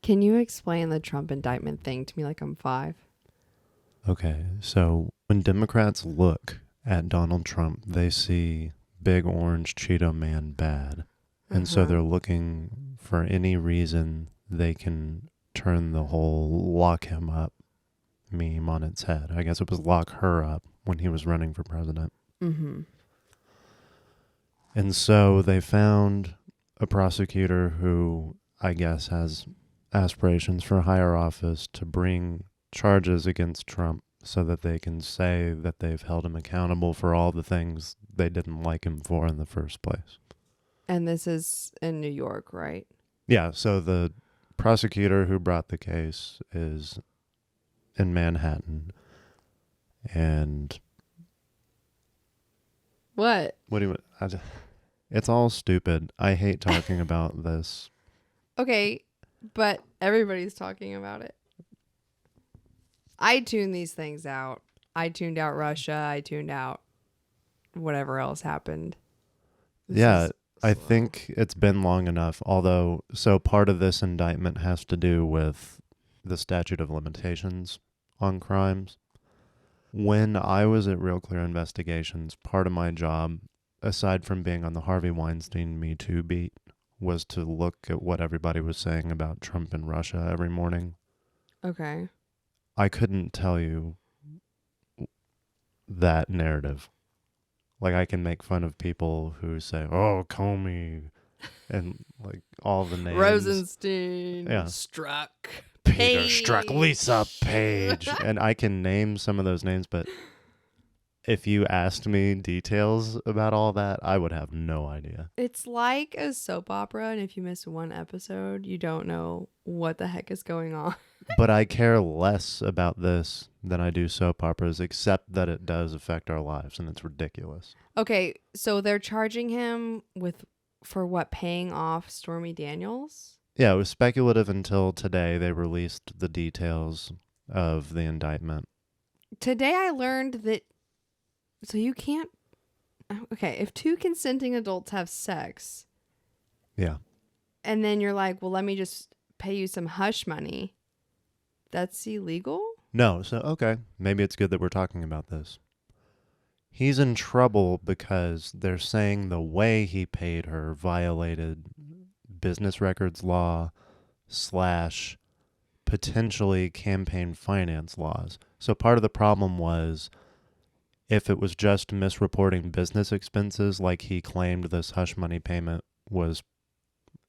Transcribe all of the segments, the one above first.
Can you explain the Trump indictment thing to me like I'm 5? Okay, so when Democrats look at Donald Trump, they see big orange Cheeto man bad. And so they're looking for any reason they can turn the whole lock him up meme on its head. I guess it was lock her up when he was running for president. Mm-hmm. And so they found a prosecutor who I guess has aspirations for higher office to bring charges against Trump so that they can say that they've held him accountable for all the things they didn't like him for in the first place. And this is in New York, right? Yeah, so the prosecutor who brought the case is in Manhattan. And What? what do you... it's all stupid. I hate talking about this. Okay, but everybody's talking about it. I tune these things out. I tuned out Russia. I tuned out whatever else happened. I think it's been long enough. Although, so part of this indictment has to do with the statute of limitations on crimes. When I was at Real Clear Investigations, part of my job, aside from being on the Harvey Weinstein Me Too beat, was to look at what everybody was saying about Trump and Russia every morning. Okay. I couldn't tell you that narrative. Like, I can make fun of people who say, oh, Comey, and like all the names. Rosenstein. Yeah. Struck. Peter Page. Struck, Lisa Page. And I can name some of those names, but if you asked me details about all that, I would have no idea. It's like a soap opera, and if you miss one episode, you don't know what the heck is going on. But I care less about this than I do soap operas, except that it does affect our lives, and it's ridiculous. Okay, so they're charging him for what, paying off Stormy Daniels? Yeah, it was speculative until today they released the details of the indictment. Today I learned that, so you can't, okay, if two consenting adults have sex. Yeah. And then you're like, well, let me just pay you some hush money. That's illegal? No, so, okay, maybe it's good that we're talking about this. He's in trouble because they're saying the way he paid her violated business records law / potentially campaign finance laws. So part of the problem was if it was just misreporting business expenses, like he claimed this hush money payment was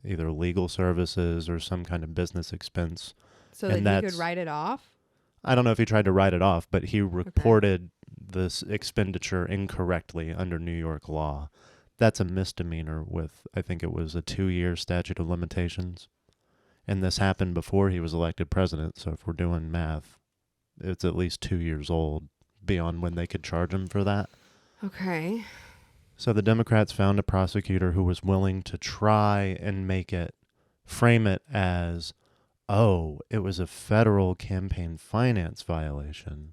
either legal services or some kind of business expense. So that he could write it off? I don't know if he tried to write it off, but he reported this expenditure incorrectly under New York law. That's a misdemeanor with, I think it was a 2-year statute of limitations. And this happened before he was elected president. So if we're doing math, it's at least 2 years old beyond when they could charge him for that. Okay. So the Democrats found a prosecutor who was willing to try and frame it as, oh, it was a federal campaign finance violation,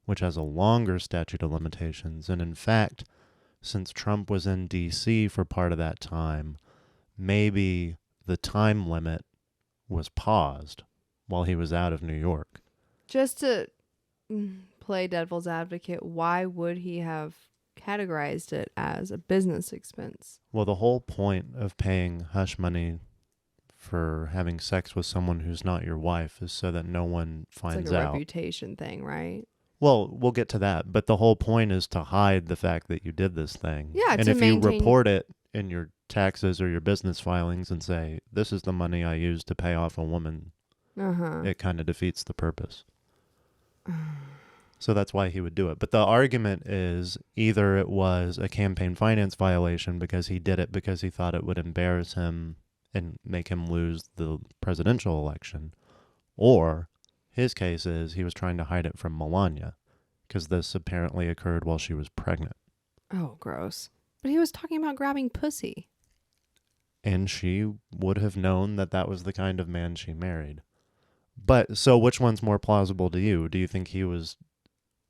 which has a longer statute of limitations. And in fact, since Trump was in D.C. for part of that time, maybe the time limit was paused while he was out of New York. Just to play devil's advocate, why would he have categorized it as a business expense? Well, the whole point of paying hush money for having sex with someone who's not your wife is so that no one finds it's like a out. reputation thing, right? Well, we'll get to that, but the whole point is to hide the fact that you did this thing. Yeah, and to if you report it in your taxes or your business filings and say, this is the money I used to pay off a woman, it kind of defeats the purpose. So that's why he would do it. But the argument is either it was a campaign finance violation because he did it because he thought it would embarrass him and make him lose the presidential election, or his case is he was trying to hide it from Melania because this apparently occurred while she was pregnant. Oh, gross. But he was talking about grabbing pussy. And she would have known that that was the kind of man she married. But so which one's more plausible to you? Do you think he was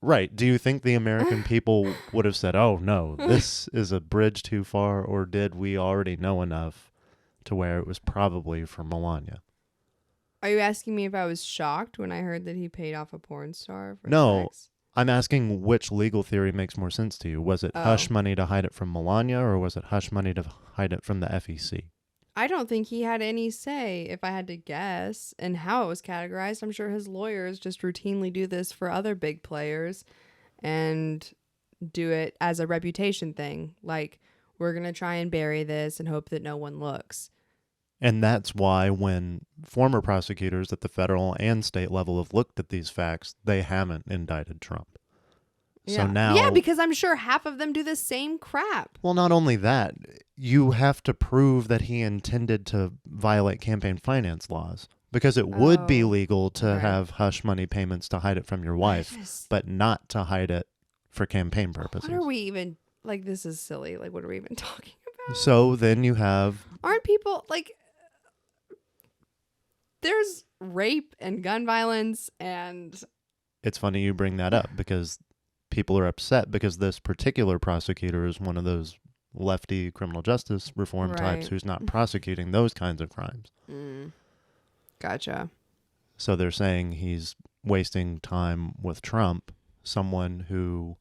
right? Do you think the American people would have said, oh, no, this is a bridge too far? Or did we already know enough to where it was probably for Melania? Are you asking me if I was shocked when I heard that he paid off a porn star for No, sex? I'm asking which legal theory makes more sense to you. Was it hush Oh. money to hide it from Melania, or was it hush money to hide it from the FEC? I don't think he had any say, if I had to guess, in how it was categorized. I'm sure his lawyers just routinely do this for other big players and do it as a reputation thing. Like, we're going to try and bury this and hope that no one looks. And that's why when former prosecutors at the federal and state level have looked at these facts, they haven't indicted Trump. Yeah. So now... Yeah, because I'm sure half of them do the same crap. Well, not only that, you have to prove that he intended to violate campaign finance laws, because it would be legal to okay. have hush money payments to hide it from your wife, but not to hide it for campaign purposes. What are we even... Like, this is silly. Like, what are we even talking about? So then you have... Aren't people, like... There's rape and gun violence and... It's funny you bring that up, because people are upset because this particular prosecutor is one of those lefty criminal justice reform types who's not prosecuting those kinds of crimes. Gotcha. So they're saying he's wasting time with Trump, someone who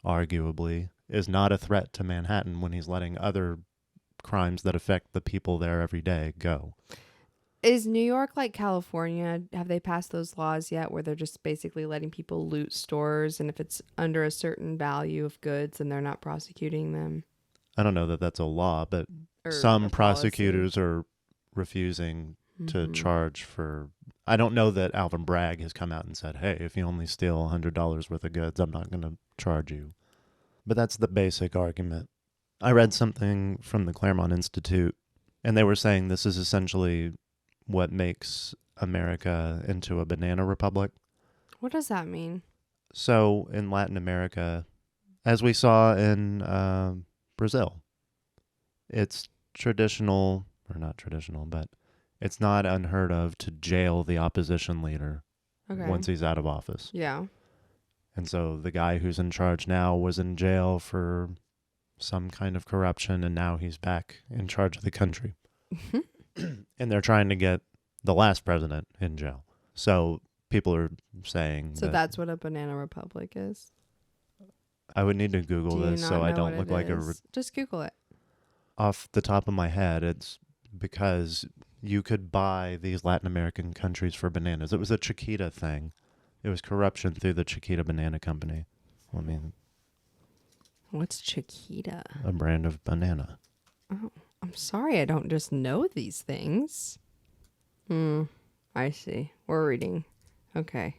arguably is not a threat to Manhattan when he's letting other crimes that affect the people there every day go. Is New York like California? Have they passed those laws yet where they're just basically letting people loot stores, and if it's under a certain value of goods, then they're not prosecuting them? I don't know that that's a law, but Or some prosecutors are refusing to charge for... I don't know that Alvin Bragg has come out and said, hey, if you only steal $100 worth of goods, I'm not going to charge you. But that's the basic argument. I read something from the Claremont Institute, and they were saying this is essentially what makes America into a banana republic. What does that mean? So in Latin America, as we saw in Brazil, it's traditional, or not traditional, but it's not unheard of to jail the opposition leader once he's out of office. Yeah. And so the guy who's in charge now was in jail for some kind of corruption, and now he's back in charge of the country. And they're trying to get the last president in jail. So people are saying that's what a banana republic is? I would need to Google this so I don't look like Just Google it. Off the top of my head, it's because you could buy these Latin American countries for bananas. It was a Chiquita thing. It was corruption through the Chiquita Banana Company. I mean, what's Chiquita? A brand of banana. Oh, I'm sorry, I don't just know these things. I see. We're reading. Okay.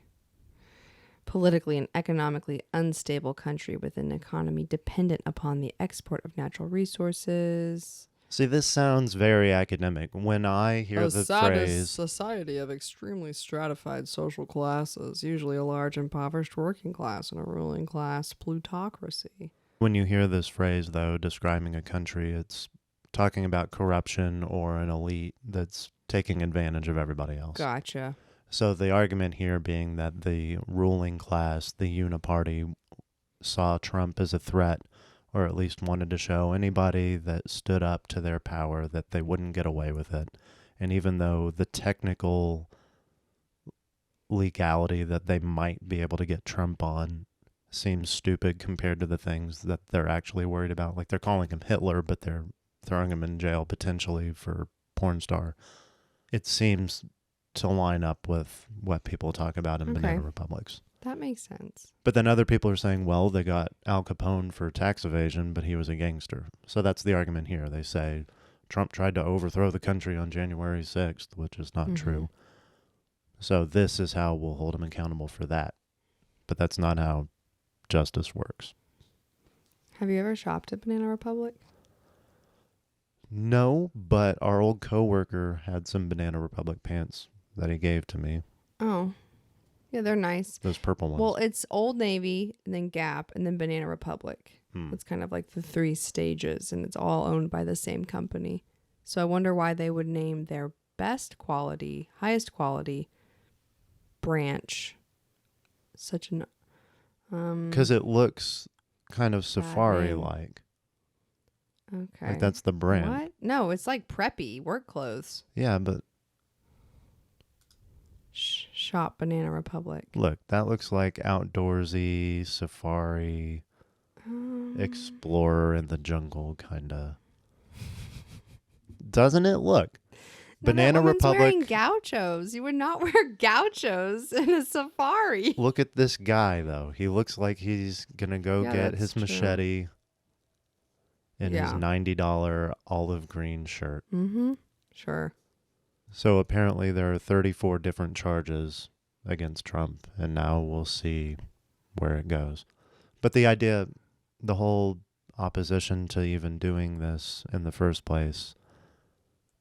Politically and economically unstable country with an economy dependent upon the export of natural resources. See, this sounds very academic. When I hear the phrase... society of extremely stratified social classes, usually a large impoverished working class and a ruling class plutocracy. When you hear this phrase, though, describing a country, it's talking about corruption or an elite that's taking advantage of everybody else. Gotcha. So the argument here being that the ruling class, the uniparty, saw Trump as a threat, or at least wanted to show anybody that stood up to their power that they wouldn't get away with it. And even though the technical legality that they might be able to get Trump on seems stupid compared to the things that they're actually worried about. Like they're calling him Hitler, but they're throwing him in jail potentially for porn star. It seems to line up with what people talk about in banana republics. That makes sense. But then other people are saying, well, they got Al Capone for tax evasion, but he was a gangster. So that's the argument here. They say Trump tried to overthrow the country on January 6th, which is not true. So this is how we'll hold him accountable for that. But that's not how justice works. Have you ever shopped at Banana Republic? No, but our old coworker had some Banana Republic pants that he gave to me. Oh. Yeah, they're nice. Those purple ones. Well, it's Old Navy, and then Gap, and then Banana Republic. It's kind of like the 3 stages, and it's all owned by the same company. So I wonder why they would name their best quality, highest quality branch such an... Because it looks kind of safari-like. Okay. Like that's the brand. What? No, it's like preppy work clothes. Yeah, but Shop Banana Republic. Look, that looks like outdoorsy, safari, explorer in the jungle kind of. Doesn't it look? No, Banana that woman's Republic. wearing gauchos. You would not wear gauchos in a safari. Look at this guy, though. He looks like he's going to go Yeah, get that's his true. machete in his Yeah. $90 olive green shirt. Mm-hmm. Sure. So apparently there are 34 different charges against Trump, and now we'll see where it goes. But the idea, the whole opposition to even doing this in the first place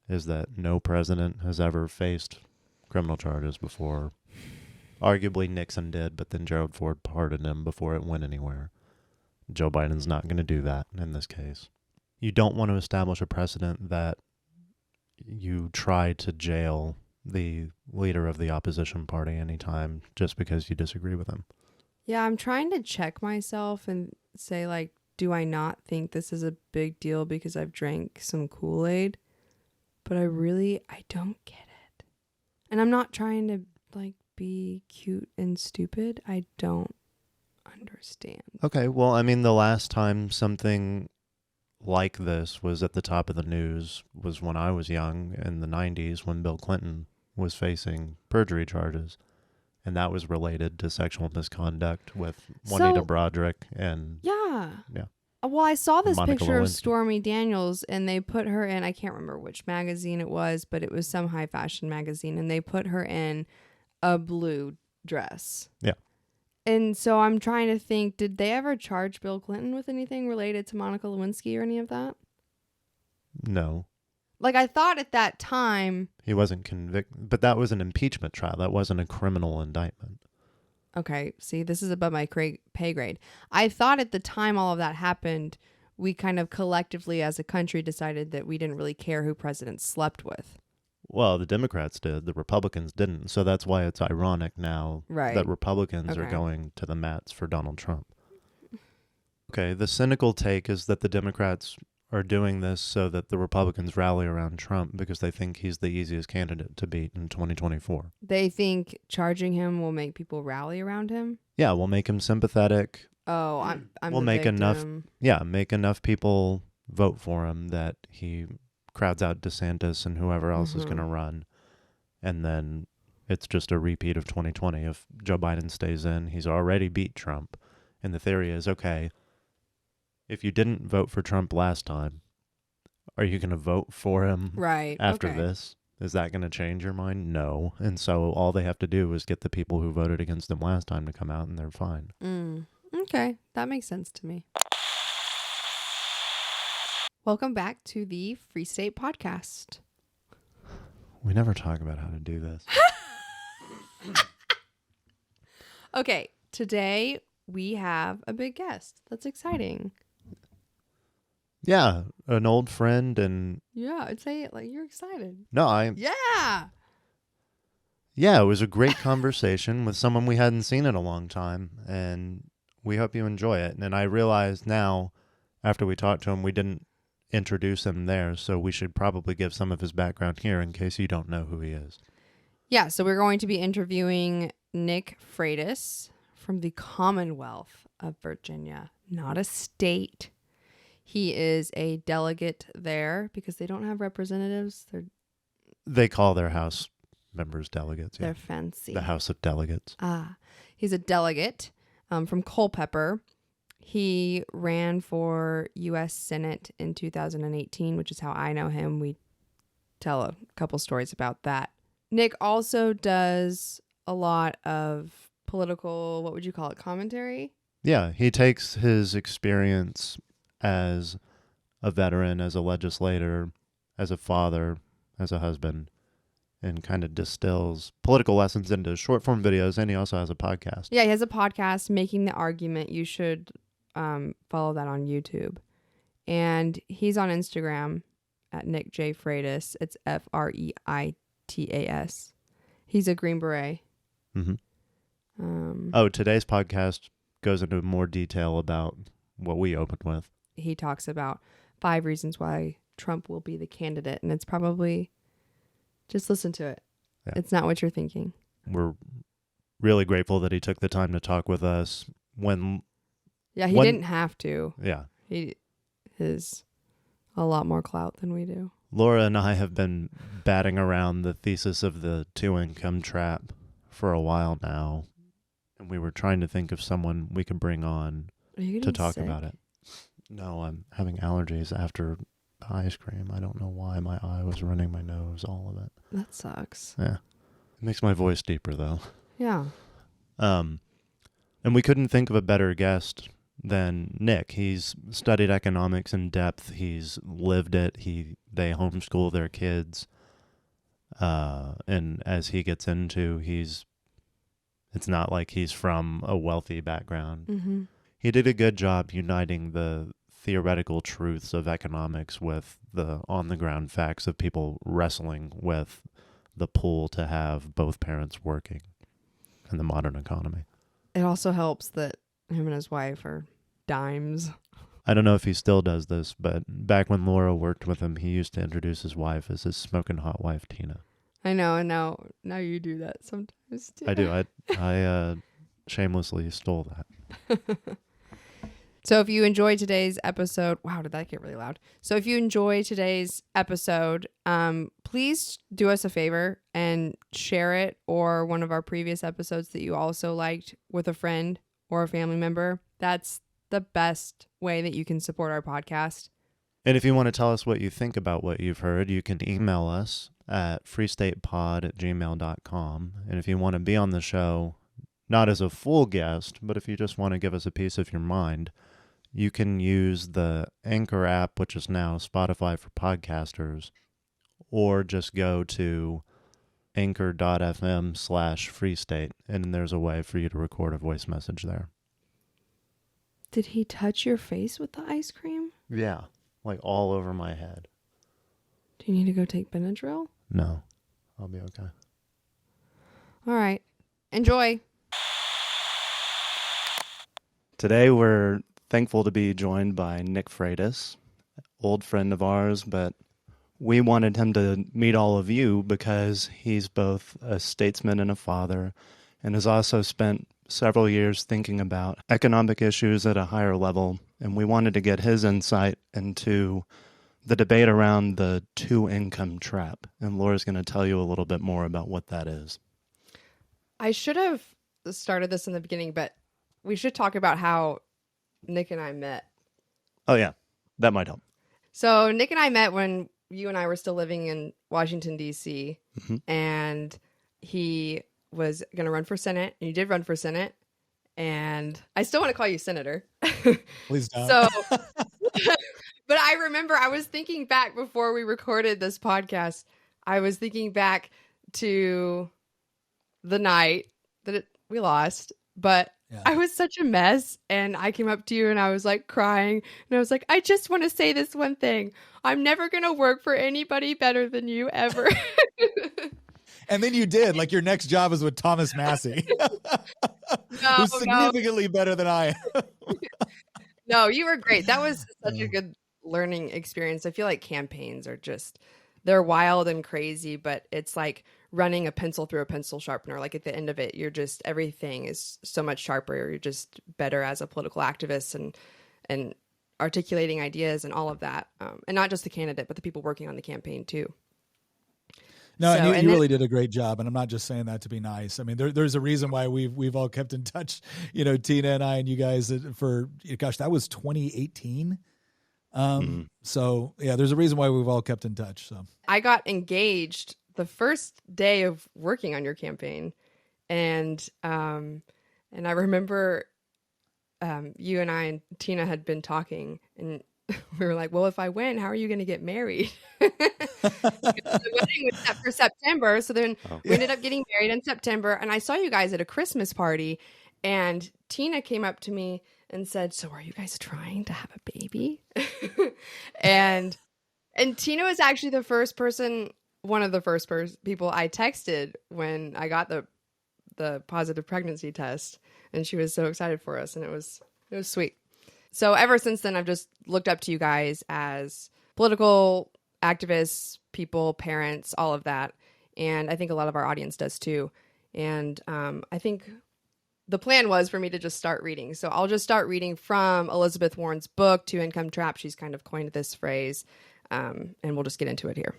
is that no president has ever faced criminal charges before. Arguably Nixon did, but then Gerald Ford pardoned him before it went anywhere. Joe Biden's not going to do that in this case. You don't want to establish a precedent that you try to jail the leader of the opposition party anytime just because you disagree with him. Yeah, I'm trying to check myself and say, like, do I not think this is a big deal because I've drank some Kool-Aid? But I don't get it. And I'm not trying to, like, be cute and stupid. I don't understand. Okay, well, I mean, the last time something like this was at the top of the news was when I was young in the 90s when Bill Clinton was facing perjury charges. And that was related to sexual misconduct with Juanita Broderick and... Yeah. Yeah. Well, I saw this Monica picture of Lewinsky. Stormy Daniels, and they put her in, I can't remember which magazine it was, but it was some high fashion magazine, and they put her in a blue dress. Yeah. And so I'm trying to think, did they ever charge Bill Clinton with anything related to Monica Lewinsky or any of that? No. Like, I thought at that time... He wasn't convicted, but that was an impeachment trial. That wasn't a criminal indictment. Okay, see, this is above my pay grade. I thought at the time all of that happened, we kind of collectively as a country decided that we didn't really care who presidents slept with. Well, the Democrats did. The Republicans didn't. So that's why it's ironic now that Republicans are going to the mats for Donald Trump. Okay, the cynical take is that the Democrats are doing this so that the Republicans rally around Trump because they think he's the easiest candidate to beat in 2024. They think charging him will make people rally around him? Yeah, we'll make him sympathetic. Oh, I'm we'll the make victim. make enough people vote for him that he crowds out DeSantis and whoever else is going to run. And then it's just a repeat of 2020. If Joe Biden stays in, he's already beat Trump. And the theory is, okay, if you didn't vote for Trump last time, are you going to vote for him after this? Is that going to change your mind? No. And so all they have to do is get the people who voted against him last time to come out and they're fine. Okay, that makes sense to me. Welcome back to the Free State Podcast. We never talk about how to do this. Okay, today we have a big guest. That's exciting. Yeah, an old friend and... Yeah, I'd say it like you're excited. No, Yeah, it was a great conversation with someone we hadn't seen in a long time, and we hope you enjoy it. And I realize now, after we talked to him, we didn't introduce him there, so we should probably give some of his background here in case you don't know who he is. Yeah, so we're going to be interviewing Nick Freitas from the Commonwealth of Virginia, not a state. He is a delegate there because they don't have representatives. They call their House members delegates. They're fancy. The House of Delegates. He's a delegate from Culpeper. He ran for U.S. Senate in 2018, which is how I know him. We tell a couple stories about that. Nick also does a lot of political, what would you call it, commentary? Yeah, he takes his experience as a veteran, as a legislator, as a father, as a husband, and kind of distills political lessons into short form videos. And he also has a podcast. Yeah, he has a podcast, Making the Argument. You should follow that on YouTube. And he's on Instagram at Nick J. Freitas. It's Freitas. He's a Green Beret. Mm-hmm. Today's podcast goes into more detail about what we opened with. He talks about 5 reasons why Trump will be the candidate, and it's probably, just listen to it. Yeah. It's not what you're thinking. we're really grateful that he took the time to talk with us. When Yeah, he didn't have to. Yeah. He is a lot more clout than we do. Laura and I have been batting around the thesis of the two-income trap for a while now, and we were trying to think of someone we could bring on to talk about it. No, I'm having allergies after the ice cream. I don't know why. My eye was running my nose, all of it. That sucks. Yeah. It makes my voice deeper, though. Yeah. And we couldn't think of a better guest than Nick. He's studied economics in depth. He's lived it. They homeschool their kids. And as he gets into, it's not like he's from a wealthy background. Mm-hmm. He did a good job uniting the theoretical truths of economics with the on-the-ground facts of people wrestling with the pull to have both parents working in the modern economy. It also helps that him and his wife are dimes. I don't know if he still does this, but back when Laura worked with him, he used to introduce his wife as his smoking hot wife, Tina. I know, and now you do that sometimes too. I do. I shamelessly stole that. So if you enjoyed today's episode, wow, did that get really loud? So if you enjoy today's episode, please do us a favor and share it or one of our previous episodes that you also liked with a friend or a family member. That's the best way that you can support our podcast. And if you want to tell us what you think about what you've heard, you can email us at freestatepod@gmail.com. And if you want to be on the show, not as a full guest, but if you just want to give us a piece of your mind, you can use the Anchor app, which is now Spotify for podcasters, or just go to anchor.fm/freestate, and there's a way for you to record a voice message there. Did he touch your face with the ice cream? Yeah, like all over my head. Do you need to go take Benadryl? No, I'll be okay. All right. Enjoy. Today we're thankful to be joined by Nick Freitas, old friend of ours, but we wanted him to meet all of you because he's both a statesman and a father, and has also spent several years thinking about economic issues at a higher level, and we wanted to get his insight into the debate around the two-income trap, and Laura's going to tell you a little bit more about what that is. I should have started this in the beginning, but we should talk about how Nick and I met. Oh, yeah. That might help. So Nick and I met when you and I were still living in Washington, D.C., and he was going to run for Senate, and you did run for Senate, and I still want to call you Senator. Please don't. So, but I remember I was thinking back before we recorded this podcast, I was thinking back to the night that we lost, but Yeah. I was such a mess, and I came up to you and I was like crying, and I was like, I just want to say this one thing. I'm never going to work for anybody better than you ever. And then you did. Like, your next job is with Thomas Massey, who's significantly better than I am. No, you were great. That was such a good learning experience. I feel like campaigns are they're wild and crazy, but it's like running a pencil through a pencil sharpener. Like, at the end of it, everything is so much sharper. You're just better as a political activist and articulating ideas and all of that. And not just the candidate, but the people working on the campaign too. No, so, and you really did a great job, and I'm not just saying that to be nice. I mean, there's a reason why we've all kept in touch. You know, Tina and I and you guys for gosh, that was 2018. So yeah, there's a reason why we've all kept in touch. So I got engaged the first day of working on your campaign, and I remember you and I and Tina had been talking, and we were like, well, if I win, how are you going to get married? The wedding was set for September. So then we ended up getting married in September. And I saw you guys at a Christmas party. And Tina came up to me and said, so are you guys trying to have a baby? and Tina was actually one of the first people I texted when I got the positive pregnancy test. And she was so excited for us. And it was sweet. So ever since then, I've just looked up to you guys as political activists, people, parents, all of that. And I think a lot of our audience does too. And I think the plan was for me to just start reading. So I'll just start reading from Elizabeth Warren's book, Two Income Trap. She's kind of coined this phrase, and we'll just get into it here.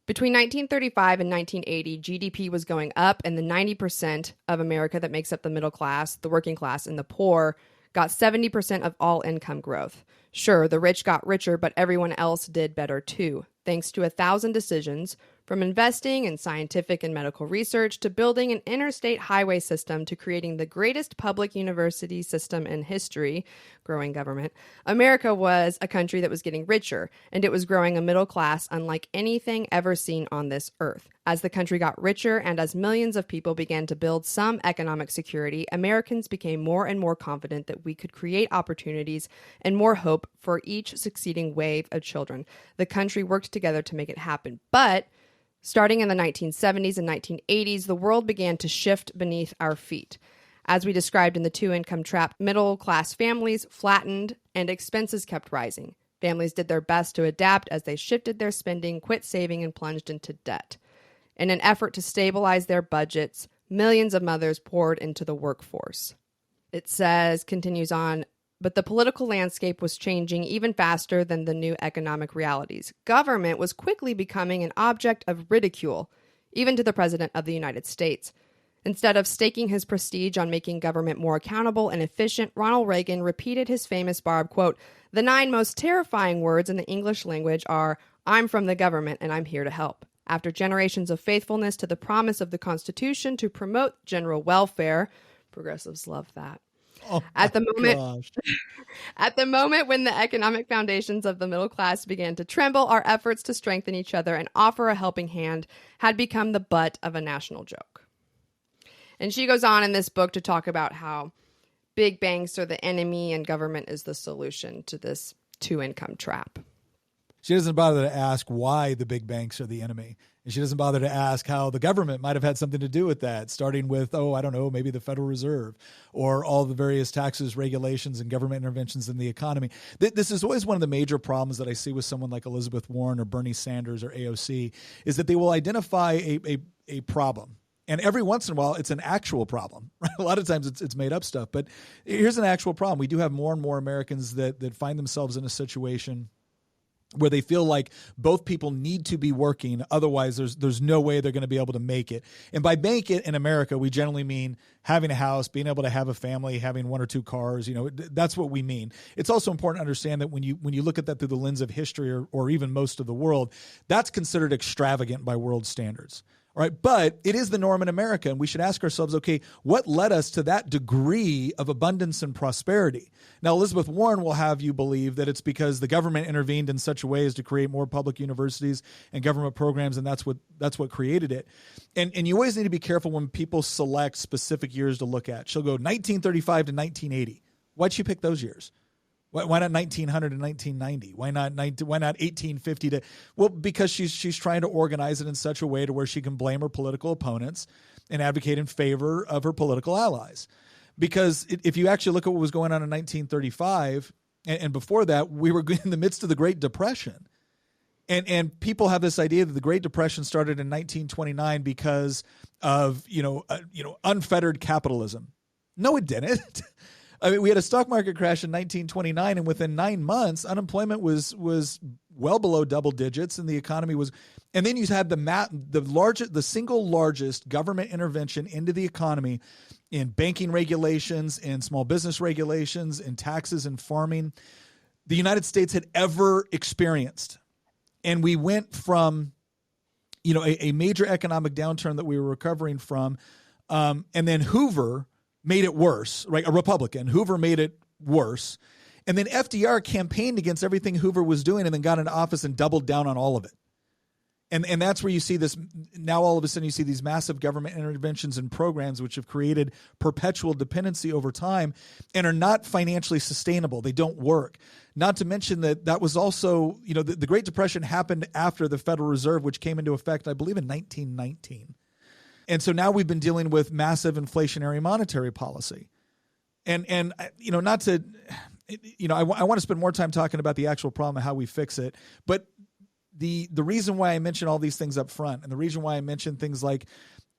Between 1935 and 1980, GDP was going up, and the 90% of America that makes up the middle class, the working class, and the poor got 70% of all income growth. Sure, the rich got richer, but everyone else did better too, thanks to 1,000 decisions, from investing in scientific and medical research to building an interstate highway system to creating the greatest public university system in history, growing government. America was a country that was getting richer, and it was growing a middle class unlike anything ever seen on this earth. As the country got richer and as millions of people began to build some economic security, Americans became more and more confident that we could create opportunities and more hope for each succeeding wave of children. The country worked together to make it happen. But starting in the 1970s and 1980s, the world began to shift beneath our feet. As we described in the Two Income Trap, middle-class families flattened and expenses kept rising. Families did their best to adapt as they shifted their spending, quit saving, and plunged into debt. In an effort to stabilize their budgets, millions of mothers poured into the workforce. It says, continues on, but the political landscape was changing even faster than the new economic realities. Government was quickly becoming an object of ridicule, even to the President of the United States. Instead of staking his prestige on making government more accountable and efficient, Ronald Reagan repeated his famous barb, quote, "The 9 most terrifying words in the English language are, 'I'm from the government and I'm here to help.' After generations of faithfulness to the promise of the Constitution to promote general welfare," progressives love that. Oh At the moment, gosh. at the moment when the economic foundations of the middle class began to tremble, our efforts to strengthen each other and offer a helping hand had become the butt of a national joke. And she goes on in this book to talk about how big banks are the enemy and government is the solution to this two-income trap. She doesn't bother to ask why the big banks are the enemy. And she doesn't bother to ask how the government might have had something to do with that, starting with, maybe the Federal Reserve or all the various taxes, regulations, and government interventions in the economy. This is always one of the major problems that I see with someone like Elizabeth Warren or Bernie Sanders or AOC, is that they will identify a problem. And every once in a while, it's an actual problem. Right? A lot of times it's made up stuff. But here's an actual problem. We do have more and more Americans that find themselves in a situation where they feel like both people need to be working. Otherwise, there's no way they're going to be able to make it. And by make it in America, we generally mean having a house, being able to have a family, having 1 or 2 cars. That's what we mean. It's also important to understand that when you look at that through the lens of history or even most of the world, that's considered extravagant by world standards. All right, but it is the norm in America, and we should ask ourselves, okay, what led us to that degree of abundance and prosperity? Now, Elizabeth Warren will have you believe that it's because the government intervened in such a way as to create more public universities and government programs, and that's what created it. And you always need to be careful when people select specific years to look at. She'll go 1935 to 1980. Why'd she pick those years? Why not 1900 to 1990? Why not 1850 to? Well, because she's trying to organize it in such a way to where she can blame her political opponents and advocate in favor of her political allies. Because if you actually look at what was going on in 1935 and before that, we were in the midst of the Great Depression. And people have this idea that the Great Depression started in 1929 because of unfettered capitalism. No, it didn't. I mean, we had a stock market crash in 1929, and within 9 months, unemployment was well below double digits, and the economy was. And then you had the single largest government intervention into the economy in banking regulations, in small business regulations, in taxes and farming the United States had ever experienced. And we went from, a major economic downturn that we were recovering from, and then Hoover made it worse, right? A Republican. Hoover made it worse. And then FDR campaigned against everything Hoover was doing and then got into office and doubled down on all of it. And that's where you see this. Now all of a sudden you see these massive government interventions and programs which have created perpetual dependency over time and are not financially sustainable. They don't work. Not to mention that was also, the Great Depression happened after the Federal Reserve, which came into effect, I believe, in 1919. And so now we've been dealing with massive inflationary monetary policy. And not to, I want to spend more time talking about the actual problem and how we fix it. But the reason why I mention all these things up front and the reason why I mention things like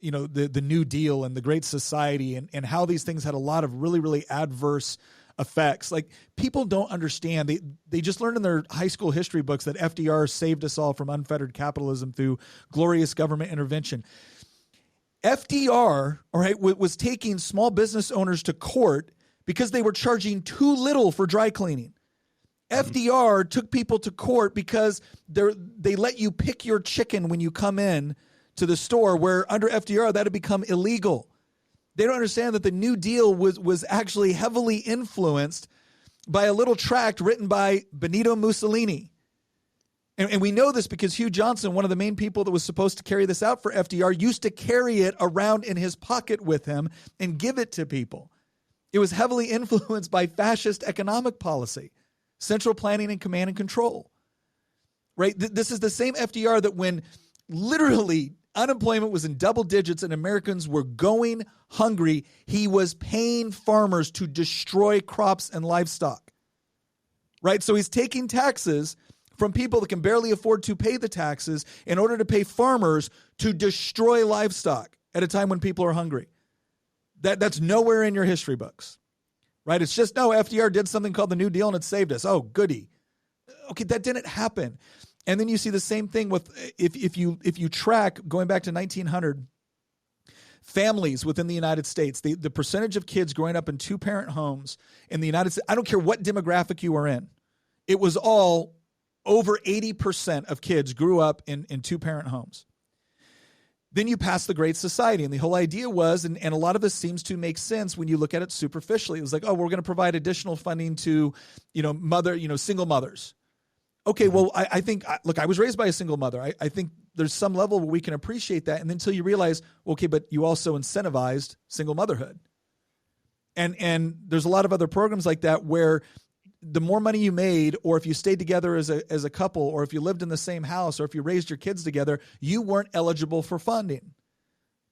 the New Deal and the Great Society and how these things had a lot of really, really adverse effects. Like, people don't understand. They just learned in their high school history books that FDR saved us all from unfettered capitalism through glorious government intervention. FDR, all right, was taking small business owners to court because they were charging too little for dry cleaning. FDR took people to court because they let you pick your chicken when you come in to the store, where under FDR that had become illegal. They don't understand that the New Deal was actually heavily influenced by a little tract written by Benito Mussolini. And we know this because Hugh Johnson, one of the main people that was supposed to carry this out for FDR, used to carry it around in his pocket with him and give it to people. It was heavily influenced by fascist economic policy, central planning and command and control. Right? This is the same FDR that when literally unemployment was in double digits and Americans were going hungry, he was paying farmers to destroy crops and livestock. Right? So he's taking taxes from people that can barely afford to pay the taxes in order to pay farmers to destroy livestock at a time when people are hungry. That's nowhere in your history books, right? It's just, no, FDR did something called the New Deal and it saved us. Oh, goody. Okay, that didn't happen. And then you see the same thing with, if you track going back to 1900, families within the United States, the percentage of kids growing up in two-parent homes in the United States, I don't care what demographic you were in, it was all over 80% of kids grew up in two-parent homes. Then you pass the Great Society, and the whole idea was, and a lot of this seems to make sense when you look at it superficially. It was like, oh, we're going to provide additional funding to, single mothers. Okay, well, I think, look, I was raised by a single mother. I think there's some level where we can appreciate that, and until you realize, okay, but you also incentivized single motherhood. And there's a lot of other programs like that where the more money you made, or if you stayed together as a couple, or if you lived in the same house, or if you raised your kids together, you weren't eligible for funding.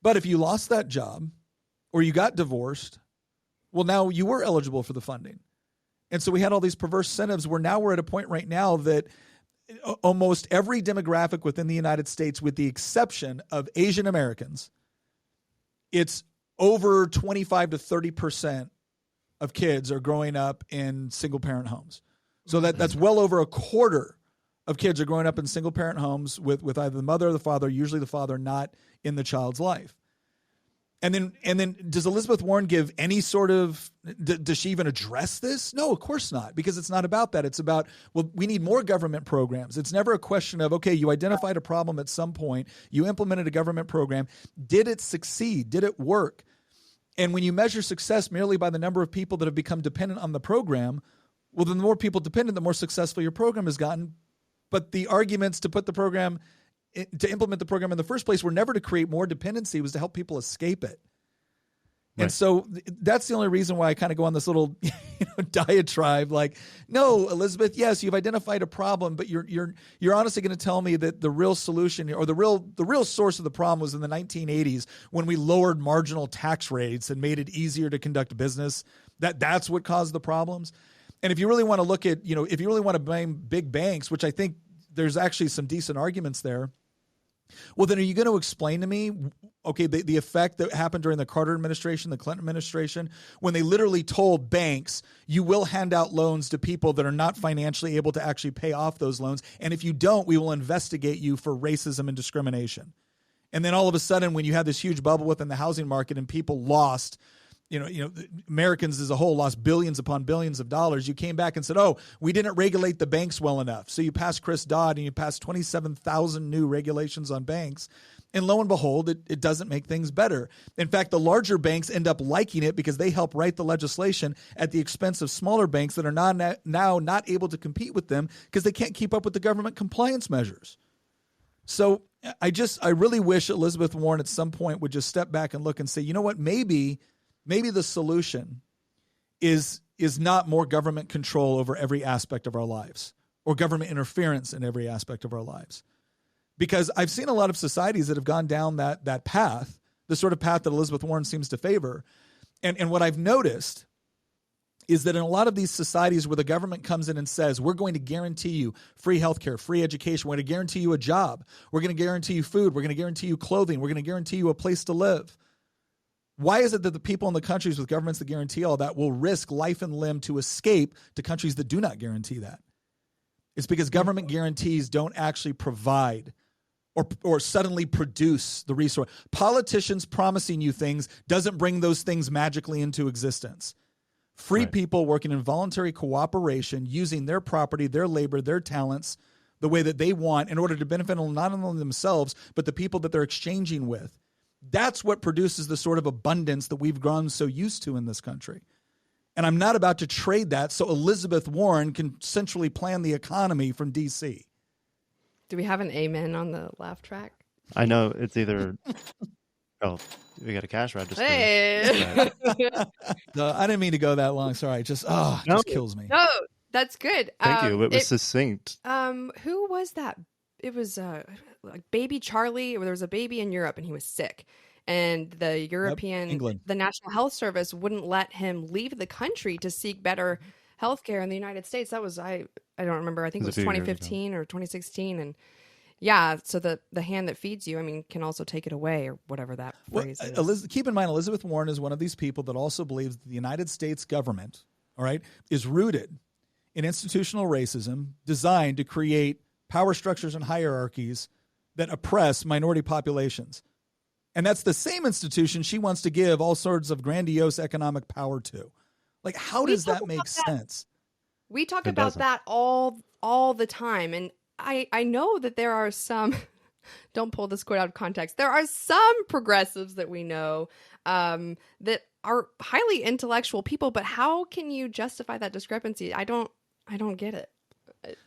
But if you lost that job or you got divorced, well, now you were eligible for the funding. And so we had all these perverse incentives where now we're at a point right now that almost every demographic within the United States, with the exception of Asian Americans, it's over 25 to 30% of kids are growing up in single-parent homes. So that's well over a quarter of kids are growing up in single-parent homes with either the mother or the father, usually the father, not in the child's life. And then does Elizabeth Warren give any sort of, does she even address this? No, of course not, because it's not about that. It's about, well, we need more government programs. It's never a question of, okay, you identified a problem at some point, you implemented a government program. Did it succeed? Did it work? And when you measure success merely by the number of people that have become dependent on the program, well, then the more people dependent, the more successful your program has gotten. But the arguments to implement the program in the first place were never to create more dependency. It was to help people escape it. Right. And so that's the only reason why I kind of go on this little diatribe. Like, no, Elizabeth, yes, you've identified a problem, but you're honestly going to tell me that the real solution or the real source of the problem was in the 1980s when we lowered marginal tax rates and made it easier to conduct business. That's what caused the problems. And if you really want to look at, if you really want to blame big banks, which I think there's actually some decent arguments there, well, then are you going to explain to me, okay, the effect that happened during the Carter administration, the Clinton administration, when they literally told banks, you will hand out loans to people that are not financially able to actually pay off those loans. And if you don't, we will investigate you for racism and discrimination. And then all of a sudden, when you had this huge bubble within the housing market and people lost, Americans as a whole lost billions upon billions of dollars, you came back and said, oh, we didn't regulate the banks well enough. So you passed Chris Dodd and you passed 27,000 new regulations on banks. And lo and behold, it doesn't make things better. In fact, the larger banks end up liking it because they help write the legislation at the expense of smaller banks that are now not able to compete with them because they can't keep up with the government compliance measures. So I really wish Elizabeth Warren at some point would just step back and look and say, you know what, maybe the solution is not more government control over every aspect of our lives or government interference in every aspect of our lives. Because I've seen a lot of societies that have gone down that path, the sort of path that Elizabeth Warren seems to favor. And what I've noticed is that in a lot of these societies where the government comes in and says, we're going to guarantee you free healthcare, free education, we're going to guarantee you a job, we're going to guarantee you food, we're going to guarantee you clothing, we're going to guarantee you a place to live. Why is it that the people in the countries with governments that guarantee all that will risk life and limb to escape to countries that do not guarantee that? It's because government guarantees don't actually provide or suddenly produce the resource. Politicians promising you things doesn't bring those things magically into existence. Free people working in voluntary cooperation, using their property, their labor, their talents the way that they want in order to benefit not only themselves, but the people that they're exchanging with. That's what produces the sort of abundance that we've grown so used to in this country. And I'm not about to trade that so Elizabeth Warren can centrally plan the economy from D.C. Do we have an amen on the laugh track? I know it's either... Oh, we got a cash register. Hey. No, I didn't mean to go that long. Sorry. It just kills me. No, that's good. Thank you. It was succinct. Who was that? It was like baby Charlie. There was a baby in Europe and he was sick. And the European, England. The National Health Service wouldn't let him leave the country to seek better health care in the United States. That was, I don't remember. I think it was 2015 or 2016. And yeah, so the hand that feeds you, I mean, can also take it away or whatever that phrase is. Keep in mind, Elizabeth Warren is one of these people that also believes that the United States government, all right, is rooted in institutional racism designed to create power structures and hierarchies that oppress minority populations. And that's the same institution she wants to give all sorts of grandiose economic power to. Like, how does that make sense? We talk about that all the time. And I know that there are some, don't pull this quote out of context, there are some progressives that we know that are highly intellectual people, but how can you justify that discrepancy? I don't get it.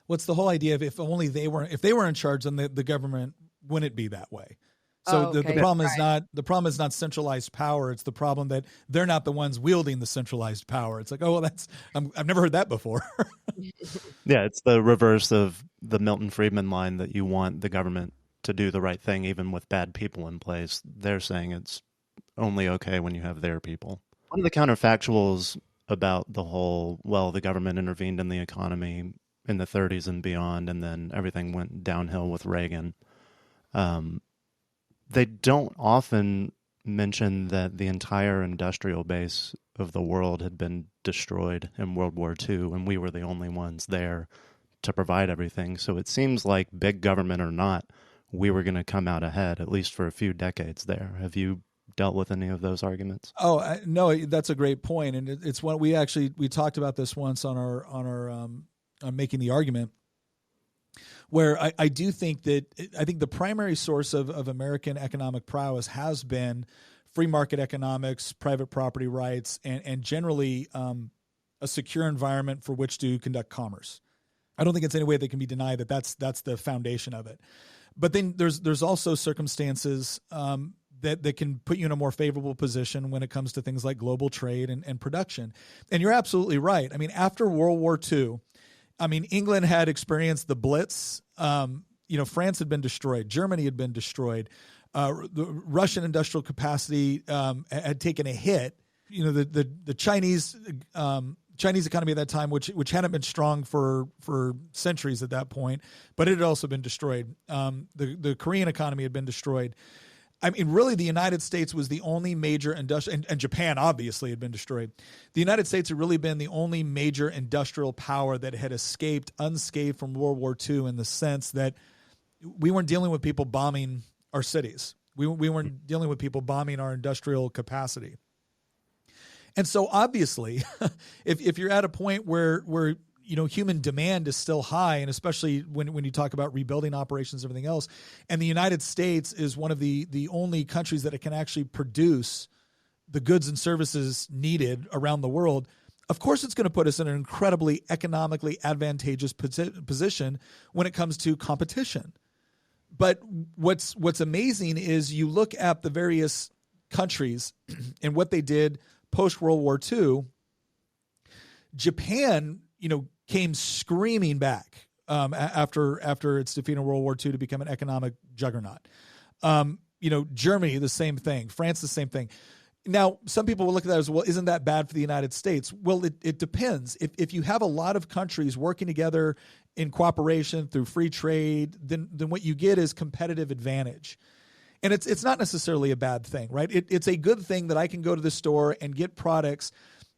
What's the whole idea of if they were in charge, then the government wouldn't be that way. So the problem is not centralized power. It's the problem that they're not the ones wielding the centralized power. It's like, oh, well, I've never heard that before. Yeah, it's the reverse of the Milton Friedman line that you want the government to do the right thing even with bad people in place. They're saying it's only okay when you have their people. One of the counterfactuals about the whole, well, the government intervened in the economy in the 30s and beyond, and then everything went downhill with Reagan. They don't often mention that the entire industrial base of the world had been destroyed in World War II, and we were the only ones there to provide everything. So it seems like, big government or not, we were going to come out ahead, at least for a few decades there. Have you dealt with any of those arguments? Oh, no, that's a great point. And it's one we talked about this once on our making the argument, where I do think that the primary source of American economic prowess has been free market economics, private property rights, and generally a secure environment for which to conduct commerce. I don't think it's any way that can be denied that that's the foundation of it. But then there's also circumstances that can put you in a more favorable position when it comes to things like global trade and production. And you're absolutely right. I mean, after World War II, England had experienced the Blitz. France had been destroyed. Germany had been destroyed. The Russian industrial capacity had taken a hit. The Chinese economy at that time, which hadn't been strong for centuries at that point, but it had also been destroyed. The Korean economy had been destroyed. Really, the United States was the only major industrial, and Japan obviously had been destroyed. The United States had really been the only major industrial power that had escaped unscathed from World War II, in the sense that we weren't dealing with people bombing our cities. We weren't dealing with people bombing our industrial capacity. And so obviously, if you're at a point where human demand is still high, and especially when you talk about rebuilding operations and everything else, and the United States is one of the only countries that it can actually produce the goods and services needed around the world, of course it's going to put us in an incredibly economically advantageous position when it comes to competition. But what's amazing is you look at the various countries and what they did post-World War II. Japan, came screaming back after its defeat in World War II to become an economic juggernaut. Germany, the same thing. France, the same thing. Now, some people will look at that as, well, isn't that bad for the United States? Well, it depends. If you have a lot of countries working together in cooperation through free trade, then what you get is competitive advantage. And it's not necessarily a bad thing, right? It's a good thing that I can go to the store and get products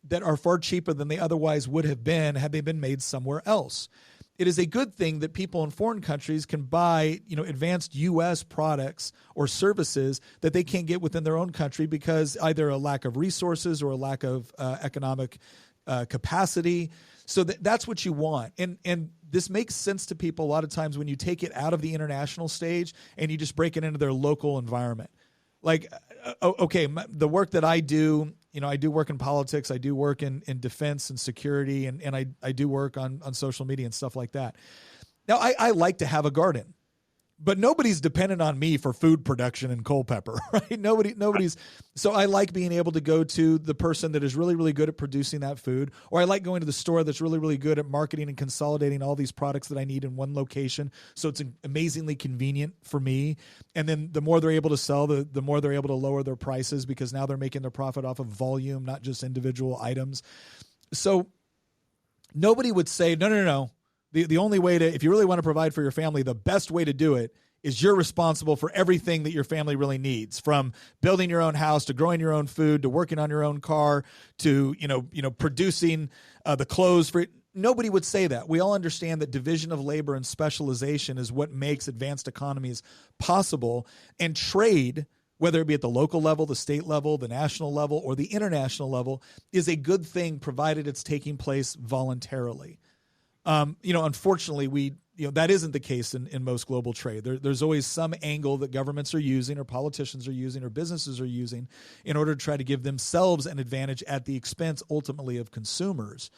that are far cheaper than they otherwise would have been had they been made somewhere else. It is a good thing that people in foreign countries can buy, advanced U.S. products or services that they can't get within their own country because either a lack of resources or a lack of economic capacity. So that's what you want. And this makes sense to people a lot of times when you take it out of the international stage and you just break it into their local environment. Like, okay, the work that I do, I do work in politics, I do work in defense and security, and I do work on social media and stuff like that. Now, I like to have a garden, but nobody's dependent on me for food production in Culpeper, right? Nobody's. So I like being able to go to the person that is really, really good at producing that food, or I like going to the store that's really, really good at marketing and consolidating all these products that I need in one location. So it's amazingly convenient for me. And then the more they're able to sell, the more they're able to lower their prices because now they're making their profit off of volume, not just individual items. So nobody would say, no. The only way to, if you really want to provide for your family, the best way to do it is you're responsible for everything that your family really needs, from building your own house to growing your own food to working on your own car to, producing the clothes for it. Nobody would say that. We all understand that division of labor and specialization is what makes advanced economies possible. And trade, whether it be at the local level, the state level, the national level, or the international level, is a good thing provided it's taking place voluntarily. Unfortunately, that isn't the case in most global trade. There's always some angle that governments are using or politicians are using or businesses are using in order to try to give themselves an advantage at the expense ultimately of consumers.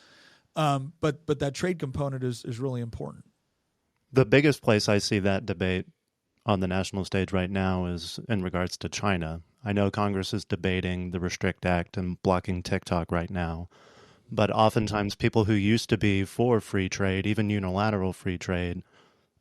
But that trade component is really important. The biggest place I see that debate on the national stage right now is in regards to China. I know Congress is debating the Restrict Act and blocking TikTok right now. But oftentimes people who used to be for free trade, even unilateral free trade,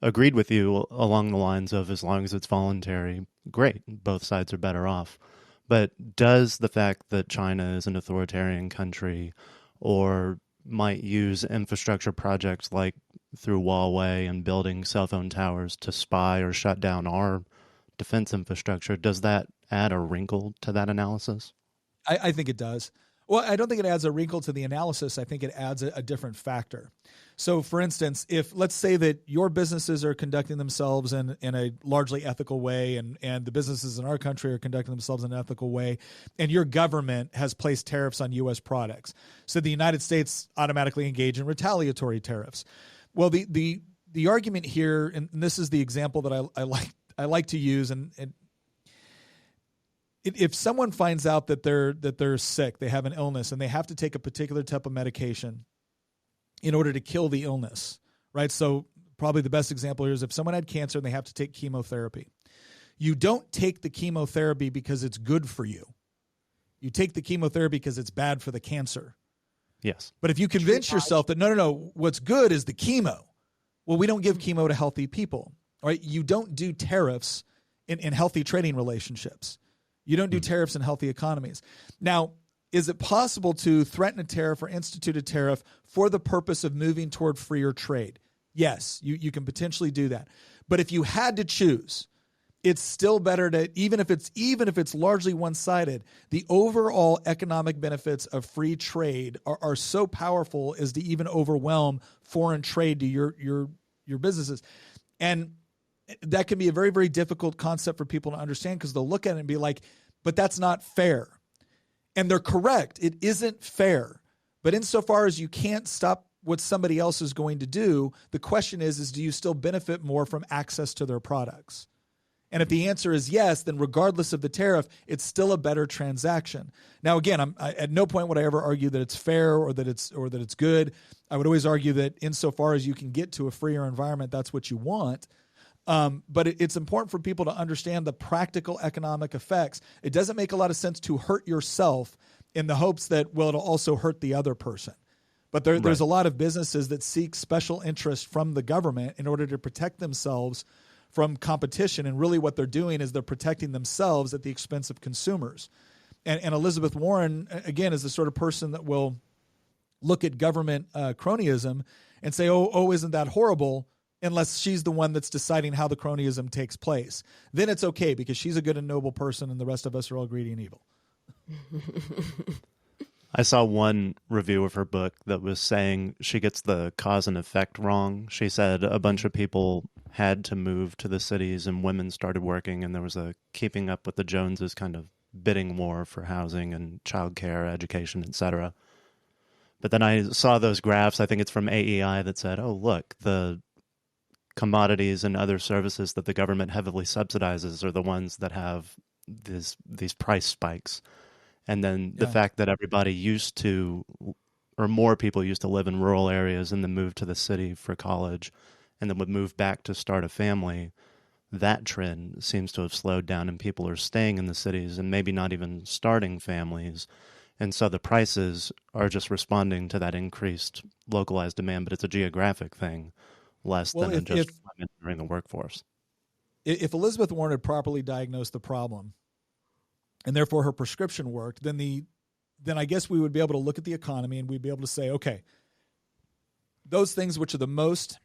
agreed with you along the lines of as long as it's voluntary, great, both sides are better off. But does the fact that China is an authoritarian country or might use infrastructure projects like through Huawei and building cell phone towers to spy or shut down our defense infrastructure, does that add a wrinkle to that analysis? I think it does. Well, I don't think it adds a wrinkle to the analysis. I think it adds a different factor. So, for instance, if let's say that your businesses are conducting themselves in a largely ethical way and the businesses in our country are conducting themselves in an ethical way, and your government has placed tariffs on U.S. products, so the United States automatically engage in retaliatory tariffs. Well, the argument here, and this is the example that I like to use, and if someone finds out that they're sick, they have an illness, and they have to take a particular type of medication in order to kill the illness, right? So probably the best example here is if someone had cancer and they have to take chemotherapy. You don't take the chemotherapy because it's good for you. You take the chemotherapy because it's bad for the cancer. Yes. But if you convince yourself that, no, what's good is the chemo. Well, we don't give chemo to healthy people, right? You don't do tariffs in healthy trading relationships. You don't do tariffs in healthy economies. Now, is it possible to threaten a tariff or institute a tariff for the purpose of moving toward freer trade? Yes, you can potentially do that. But if you had to choose, it's still better to, even if it's largely one-sided, the overall economic benefits of free trade are so powerful as to even overwhelm foreign trade to your businesses. And that can be a very, very difficult concept for people to understand because they'll look at it and be like, but that's not fair. And they're correct. It isn't fair. But insofar as you can't stop what somebody else is going to do, the question is do you still benefit more from access to their products? And if the answer is yes, then regardless of the tariff, it's still a better transaction. Now, again, at no point would I ever argue that it's fair or that it's good. I would always argue that insofar as you can get to a freer environment, that's what you want. But it's important for people to understand the practical economic effects. It doesn't make a lot of sense to hurt yourself in the hopes that, well, it'll also hurt the other person. But there's a lot of businesses that seek special interest from the government in order to protect themselves from competition. And really what they're doing is they're protecting themselves at the expense of consumers. And Elizabeth Warren, again, is the sort of person that will look at government cronyism and say, oh, isn't that horrible? Unless she's the one that's deciding how the cronyism takes place. Then it's okay because she's a good and noble person and the rest of us are all greedy and evil. I saw one review of her book that was saying she gets the cause and effect wrong. She said a bunch of people had to move to the cities and women started working, and there was a keeping up with the Joneses kind of bidding war for housing and childcare, education, etc. But then I saw those graphs, I think it's from AEI, that said, oh, look, the commodities and other services that the government heavily subsidizes are the ones that have these price spikes. And then the fact that everybody used to, or more people used to live in rural areas and then move to the city for college and then would move back to start a family, that trend seems to have slowed down and people are staying in the cities and maybe not even starting families. And so the prices are just responding to that increased localized demand, but it's a geographic thing less than just women entering the workforce. If Elizabeth Warren had properly diagnosed the problem and therefore her prescription worked, then I guess we would be able to look at the economy and we'd be able to say, okay, those things which are the most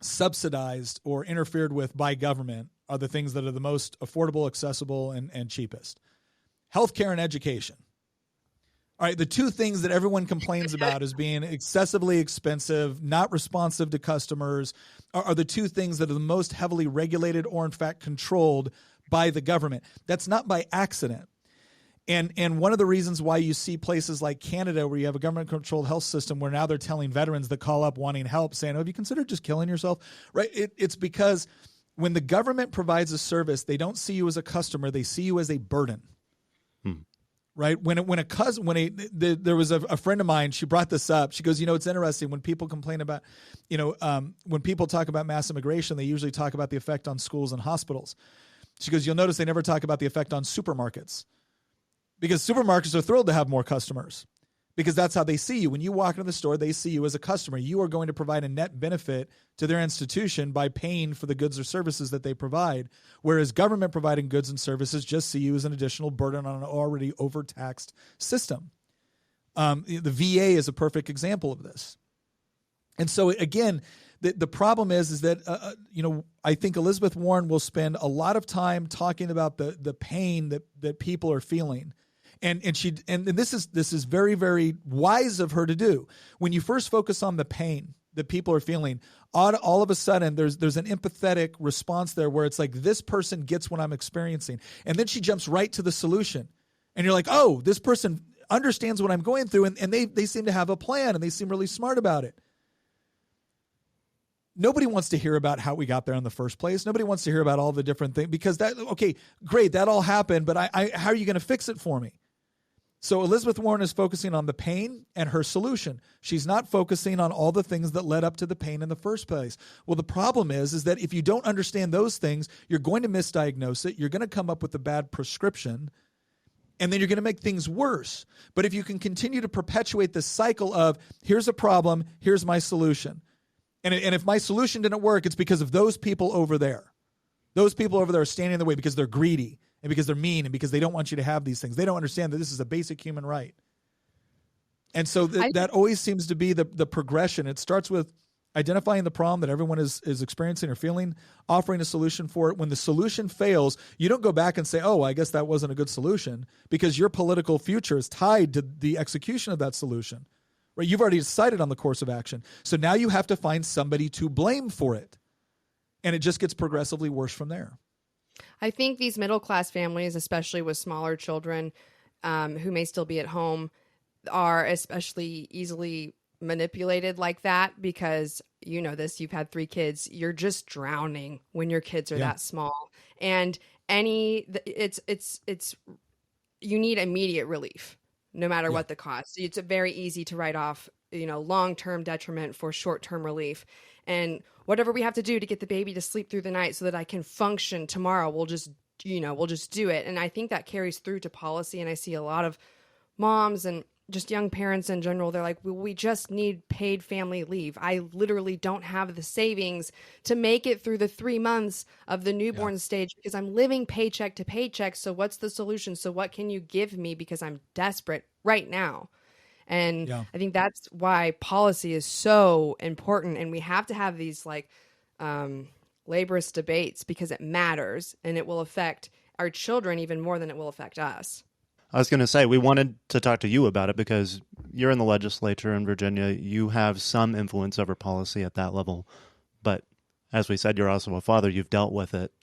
subsidized or interfered with by government are the things that are the most affordable, accessible, and cheapest. Healthcare and education. All right, the two things that everyone complains about as being excessively expensive, not responsive to customers, are the two things that are the most heavily regulated or, in fact, controlled by the government. That's not by accident. And one of the reasons why you see places like Canada where you have a government-controlled health system where now they're telling veterans that call up wanting help saying, oh, have you considered just killing yourself? Right? It's because when the government provides a service, they don't see you as a customer. They see you as a burden. Right? There was a friend of mine, she brought this up. She goes, it's interesting when people complain about, when people talk about mass immigration, they usually talk about the effect on schools and hospitals. She goes, you'll notice they never talk about the effect on supermarkets because supermarkets are thrilled to have more customers because that's how they see you. When you walk into the store, they see you as a customer. You are going to provide a net benefit to their institution by paying for the goods or services that they provide, whereas government providing goods and services just see you as an additional burden on an already overtaxed system. The VA is a perfect example of this. And so, again, the problem is that, I think Elizabeth Warren will spend a lot of time talking about the pain that people are feeling. And this is very, very wise of her to do. When you first focus on the pain that people are feeling, all of a sudden there's an empathetic response there where it's like this person gets what I'm experiencing. And then she jumps right to the solution. And you're like, oh, this person understands what I'm going through and they seem to have a plan and they seem really smart about it. Nobody wants to hear about how we got there in the first place. Nobody wants to hear about all the different things because okay, great, that all happened, but how are you going to fix it for me? So Elizabeth Warren is focusing on the pain and her solution. She's not focusing on all the things that led up to the pain in the first place. Well, the problem is that if you don't understand those things, you're going to misdiagnose it. You're going to come up with a bad prescription, and then you're going to make things worse. But if you can continue to perpetuate this cycle of here's a problem, here's my solution. And if my solution didn't work, it's because of those people over there. Those people over there are standing in the way because they're greedy and because they're mean and because they don't want you to have these things. They don't understand that this is a basic human right. And so that always seems to be the progression. It starts with identifying the problem that everyone is experiencing or feeling, offering a solution for it. When the solution fails, you don't go back and say, oh, I guess that wasn't a good solution, because your political future is tied to the execution of that solution. Right? You've already decided on the course of action. So now you have to find somebody to blame for it. And it just gets progressively worse from there. I think these middle-class families, especially with smaller children who may still be at home, are especially easily manipulated like that because, you know this, you've had 3 kids. You're just drowning when your kids are that small. And you need immediate relief, no matter what the cost. It's very easy to write off, long-term detriment for short-term relief. And whatever we have to do to get the baby to sleep through the night so that I can function tomorrow, we'll just do it. And I think that carries through to policy. And I see a lot of moms and just young parents in general, they're like, well, we just need paid family leave. I literally don't have the savings to make it through the 3 months of the newborn stage because I'm living paycheck to paycheck. So what's the solution? So what can you give me? Because I'm desperate right now. And I think that's why policy is so important. And we have to have these like laborious debates because it matters and it will affect our children even more than it will affect us. I was going to say, we wanted to talk to you about it because you're in the legislature in Virginia. You have some influence over policy at that level. But as we said, you're also a father. You've dealt with it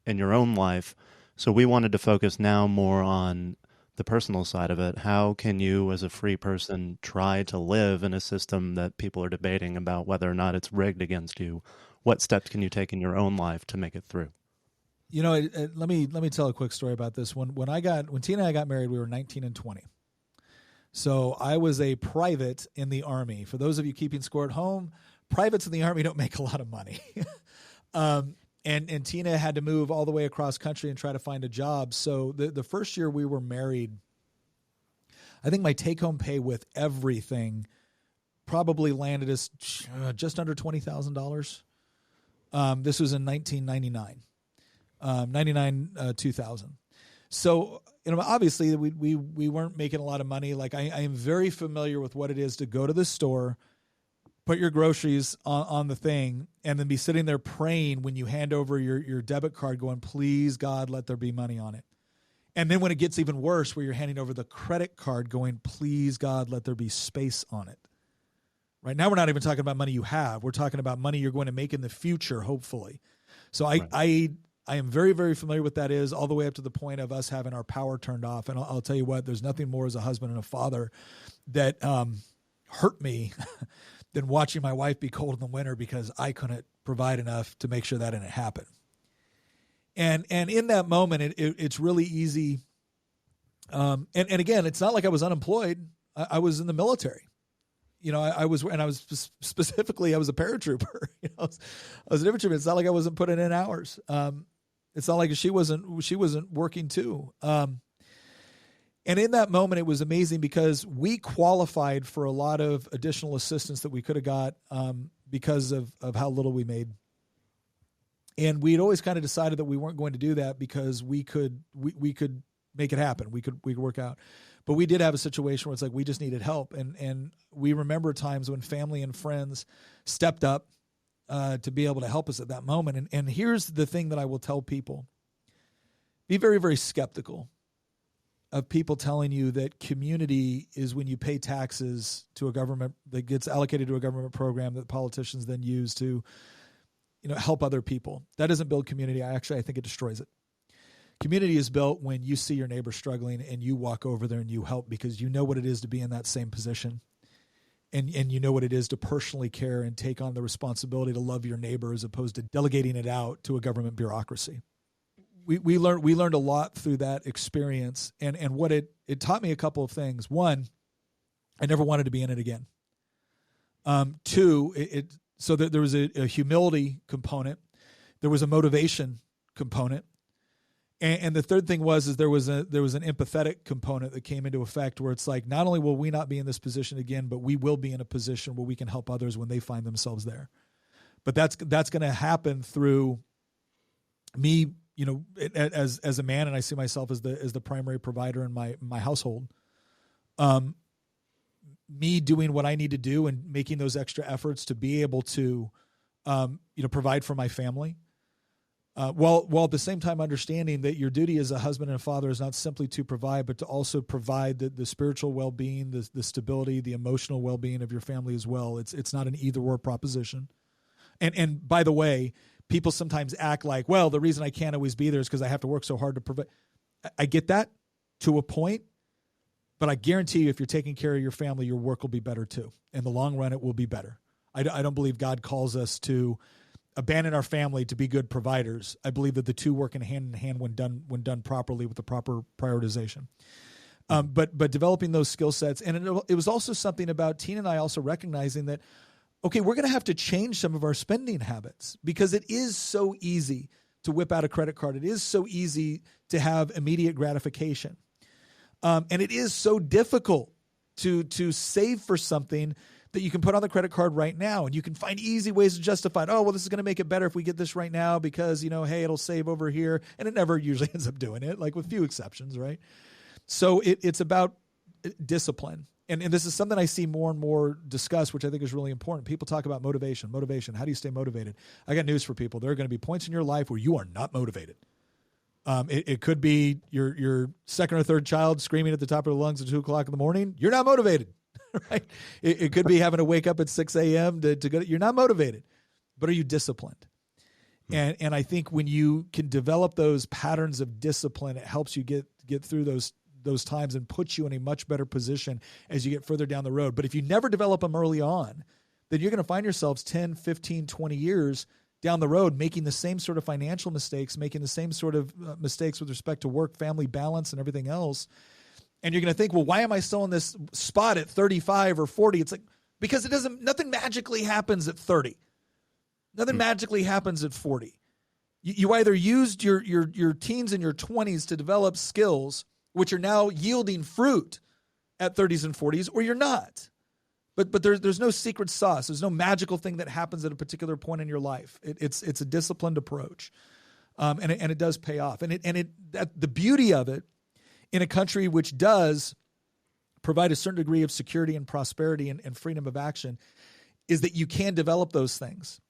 in your own life. So we wanted to focus now more on the personal side of it. How can you, as a free person, try to live in a system that people are debating about whether or not it's rigged against you? What steps can you take in your own life to make it through? You know, let me tell a quick story about this. When Tina and I got married, we were 19 and 20. So I was a private in the Army. For those of you keeping score at home, privates in the Army don't make a lot of money. And Tina had to move all the way across country and try to find a job. So the first year we were married, I think my take-home pay with everything probably landed us just under $20,000. This was in 1999. 2000. So, you know, obviously we weren't making a lot of money. Like I am very familiar with what it is to go to the store, put your groceries on the thing, and then be sitting there praying when you hand over your debit card going, please, God, let there be money on it. And then when it gets even worse, where you're handing over the credit card going, please, God, let there be space on it. Right now, we're not even talking about money you have. We're talking about money you're going to make in the future, hopefully. So I am very, very familiar with that is all the way up to the point of us having our power turned off. And I'll tell you what, there's nothing more as a husband and a father that hurt me than watching my wife be cold in the winter because I couldn't provide enough to make sure that didn't happen. And in that moment, it's really easy. And again, it's not like I was unemployed. I was in the military. You know, I was specifically, I was a paratrooper. You know, I was an infantryman. It's not like I wasn't putting in hours. It's not like she wasn't working too. And in that moment, it was amazing because we qualified for a lot of additional assistance that we could have got because of how little we made. And we'd always kind of decided that we weren't going to do that because we could make it happen. We could work out. But we did have a situation where it's like we just needed help. And we remember times when family and friends stepped up to be able to help us at that moment. And here's the thing that I will tell people. Be very, very skeptical of people telling you that community is when you pay taxes to a government that gets allocated to a government program that politicians then use to, you know, help other people. That doesn't build community. I think it destroys it. Community is built when you see your neighbor struggling and you walk over there and you help because you know what it is to be in that same position. And you know what it is to personally care and take on the responsibility to love your neighbor as opposed to delegating it out to a government bureaucracy. We learned a lot through that experience. And what it taught me a couple of things. One, I never wanted to be in it again. Two, so that there was a humility component. There was a motivation component. And the third thing was there was an empathetic component that came into effect where it's like, not only will we not be in this position again, but we will be in a position where we can help others when they find themselves there. But that's going to happen through me, you know, as a man, and I see myself as the primary provider in my household. Me doing what I need to do and making those extra efforts to be able to, provide for my family. While at the same time understanding that your duty as a husband and a father is not simply to provide, but to also provide the spiritual well-being, the stability, the emotional well-being of your family as well. It's not an either-or proposition. And by the way, people sometimes act like, well, the reason I can't always be there is because I have to work so hard to provide. I get that to a point, but I guarantee you if you're taking care of your family, your work will be better too. In the long run, it will be better. I don't believe God calls us to abandon our family to be good providers. I believe that the two work in hand when done properly with the proper prioritization. But developing those skill sets. And it was also something about Tina and I also recognizing that, okay, we're going to have to change some of our spending habits because it is so easy to whip out a credit card. It is so easy to have immediate gratification. And it is so difficult to save for something that you can put on the credit card right now. And you can find easy ways to justify it. Oh, well, this is going to make it better if we get this right now because, hey, it'll save over here. And it never usually ends up doing it, like with few exceptions, right? So it's about discipline. And this is something I see more and more discussed, which I think is really important. People talk about motivation. How do you stay motivated? I got news for people. There are going to be points in your life where you are not motivated. It could be your second or third child screaming at the top of their lungs at 2 o'clock in the morning. You're not motivated, right? It could be having to wake up at 6 a.m. to go. You're not motivated, but are you disciplined? And I think when you can develop those patterns of discipline, it helps you get through those times and puts you in a much better position as you get further down the road. But if you never develop them early on, then you're going to find yourselves 10, 15, 20 years down the road making the same sort of financial mistakes, making the same sort of mistakes with respect to work, family balance, and everything else. And you're going to think, well, why am I still in this spot at 35 or 40? It's like, because nothing magically happens at 30. Nothing magically happens at 40. You either used your teens and your 20s to develop skills which are now yielding fruit at 30s and 40s, or you're not. But there's no secret sauce. There's no magical thing that happens at a particular point in your life. It's a disciplined approach, and it does pay off. And the beauty of it in a country which does provide a certain degree of security and prosperity and freedom of action is that you can develop those things.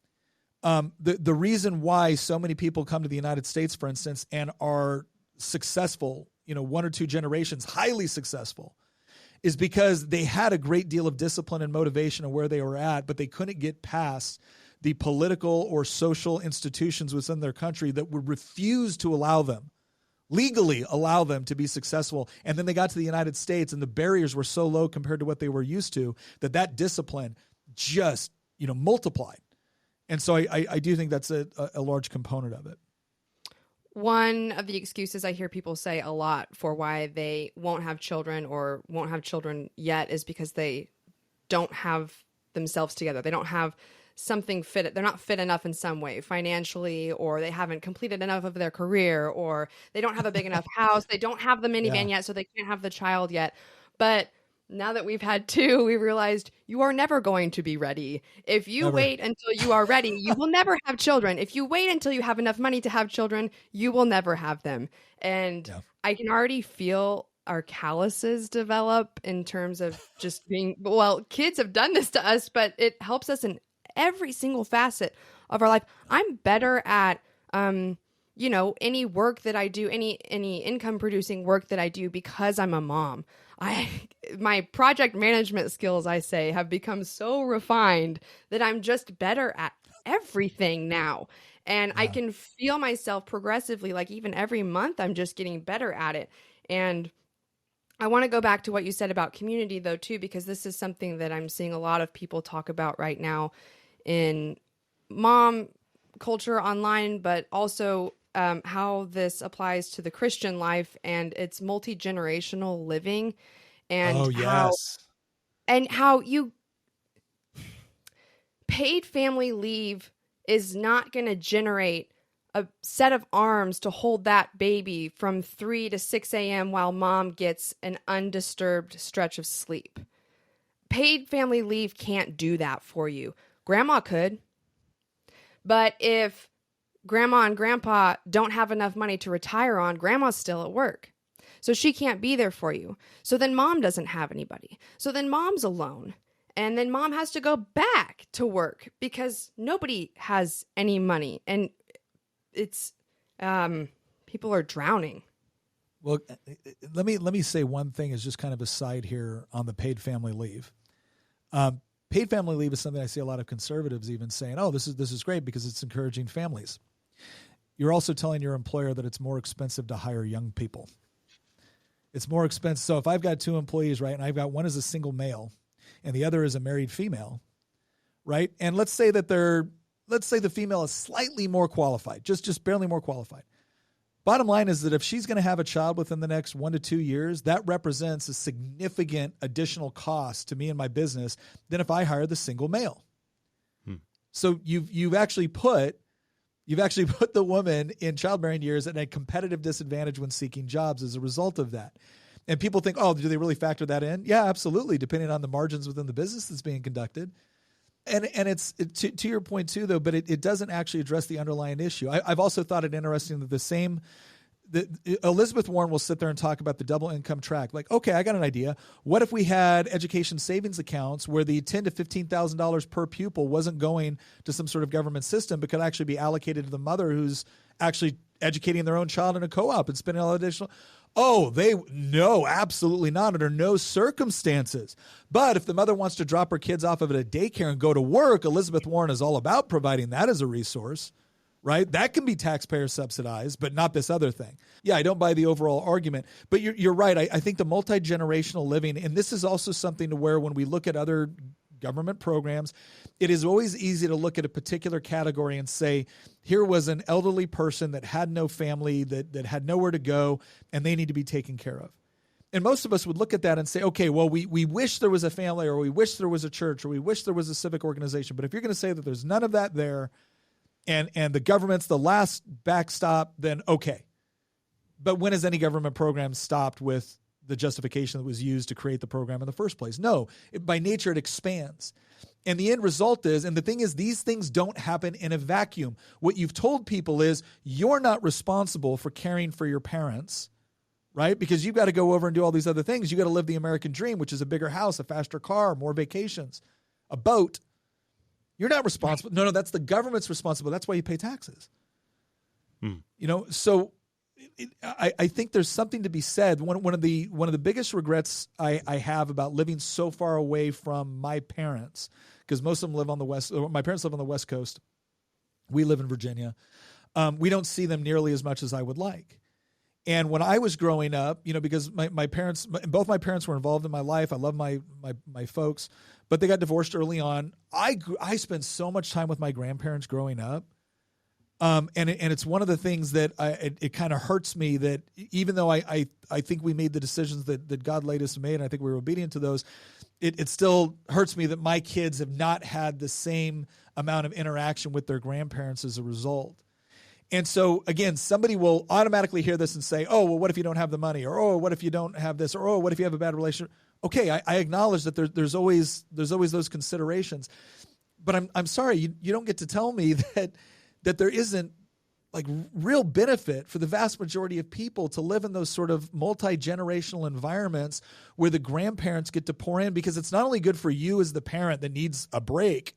The reason why so many people come to the United States, for instance, and are successful, 1 or 2 generations, highly successful, is because they had a great deal of discipline and motivation of where they were at, but they couldn't get past the political or social institutions within their country that would refuse to legally allow them to be successful. And then they got to the United States and the barriers were so low compared to what they were used to that discipline just, multiplied. And so I do think that's a large component of it. One of the excuses I hear people say a lot for why they won't have children or won't have children yet is because they don't have themselves together. They don't have something fit. They're not fit enough in some way financially, or they haven't completed enough of their career, or they don't have a big enough house. They don't have the minivan yet, so they can't have the child yet. But now that we've had 2, we realized you are never going to be ready. If you wait until you are ready, you will never have children. If you wait until you have enough money to have children, you will never have them. And I can already feel our calluses develop in terms of just being, kids have done this to us, but it helps us in every single facet of our life. I'm better at, any work that I do, any income producing work that I do because I'm a mom. My project management skills, I say, have become so refined that I'm just better at everything now. And I can feel myself progressively, like even every month, I'm just getting better at it. And I want to go back to what you said about community, though, too, because this is something that I'm seeing a lot of people talk about right now in mom culture online, but also how this applies to the Christian life and its multi-generational living, and how you paid family leave is not going to generate a set of arms to hold that baby from 3 to 6 a.m. while mom gets an undisturbed stretch of sleep. Paid family leave can't do that for you. Grandma could. But if grandma and grandpa don't have enough money to retire on, grandma's still at work. So she can't be there for you. So then mom doesn't have anybody. So then mom's alone. And then mom has to go back to work because nobody has any money. And it's, people are drowning. Well, let me say one thing as just kind of a side here on the paid family leave. Paid family leave is something I see a lot of conservatives even saying, oh, this is great because it's encouraging families. You're also telling your employer that it's more expensive to hire young people. It's more expensive. So if I've got 2 employees, right, and I've got one is a single male and the other is a married female, right? And let's say the female is slightly more qualified, just barely more qualified. Bottom line is that if she's going to have a child within the next 1 to 2 years, that represents a significant additional cost to me and my business than if I hire the single male. So you've actually put the woman in childbearing years at a competitive disadvantage when seeking jobs as a result of that. And people think, oh, do they really factor that in? Yeah, absolutely, depending on the margins within the business that's being conducted. And it's to your point too, though, but it doesn't actually address the underlying issue. I've also thought it interesting that Elizabeth Warren will sit there and talk about the double income track. Like, okay, I got an idea. What if we had education savings accounts where the $10,000 to $15,000 per pupil wasn't going to some sort of government system, but could actually be allocated to the mother who's actually educating their own child in a co-op and spending all additional. Oh, no, absolutely not, under no circumstances. But if the mother wants to drop her kids off of it at daycare and go to work, Elizabeth Warren is all about providing that as a resource, right? That can be taxpayer subsidized, but not this other thing. Yeah, I don't buy the overall argument, but you're right. I think the multi-generational living, and this is also something to where when we look at other government programs, it is always easy to look at a particular category and say, here was an elderly person that had no family, that had nowhere to go, and they need to be taken care of. And most of us would look at that and say, okay, well, we wish there was a family, or we wish there was a church, or we wish there was a civic organization. But if you're going to say that there's none of that there, and the government's the last backstop, then okay. But when has any government program stopped with the justification that was used to create the program in the first place? No, by nature, it expands. And the end result is, and the thing is, these things don't happen in a vacuum. What you've told people is you're not responsible for caring for your parents, right? Because you've got to go over and do all these other things. You got to live the American dream, which is a bigger house, a faster car, more vacations, a boat. You're not responsible. No, that's the government's responsible. That's why you pay taxes. So I think there's something to be said. One of the biggest regrets I have about living so far away from my parents, because most of them live on the West. My parents live on the West Coast. We live in Virginia. We don't see them nearly as much as I would like. And when I was growing up, because both my parents were involved in my life. I love my folks, but they got divorced early on. I spent so much time with my grandparents growing up. And it's one of the things that it kind of hurts me that even though I think we made the decisions that God laid us to make, and I think we were obedient to those, it still hurts me that my kids have not had the same amount of interaction with their grandparents as a result. And so, again, somebody will automatically hear this and say, oh, well, what if you don't have the money? Or, oh, what if you don't have this? Or, oh, what if you have a bad relationship? Okay, I acknowledge that there's always those considerations. But I'm sorry, you don't get to tell me that there isn't like real benefit for the vast majority of people to live in those sort of multi-generational environments where the grandparents get to pour in, because it's not only good for you as the parent that needs a break,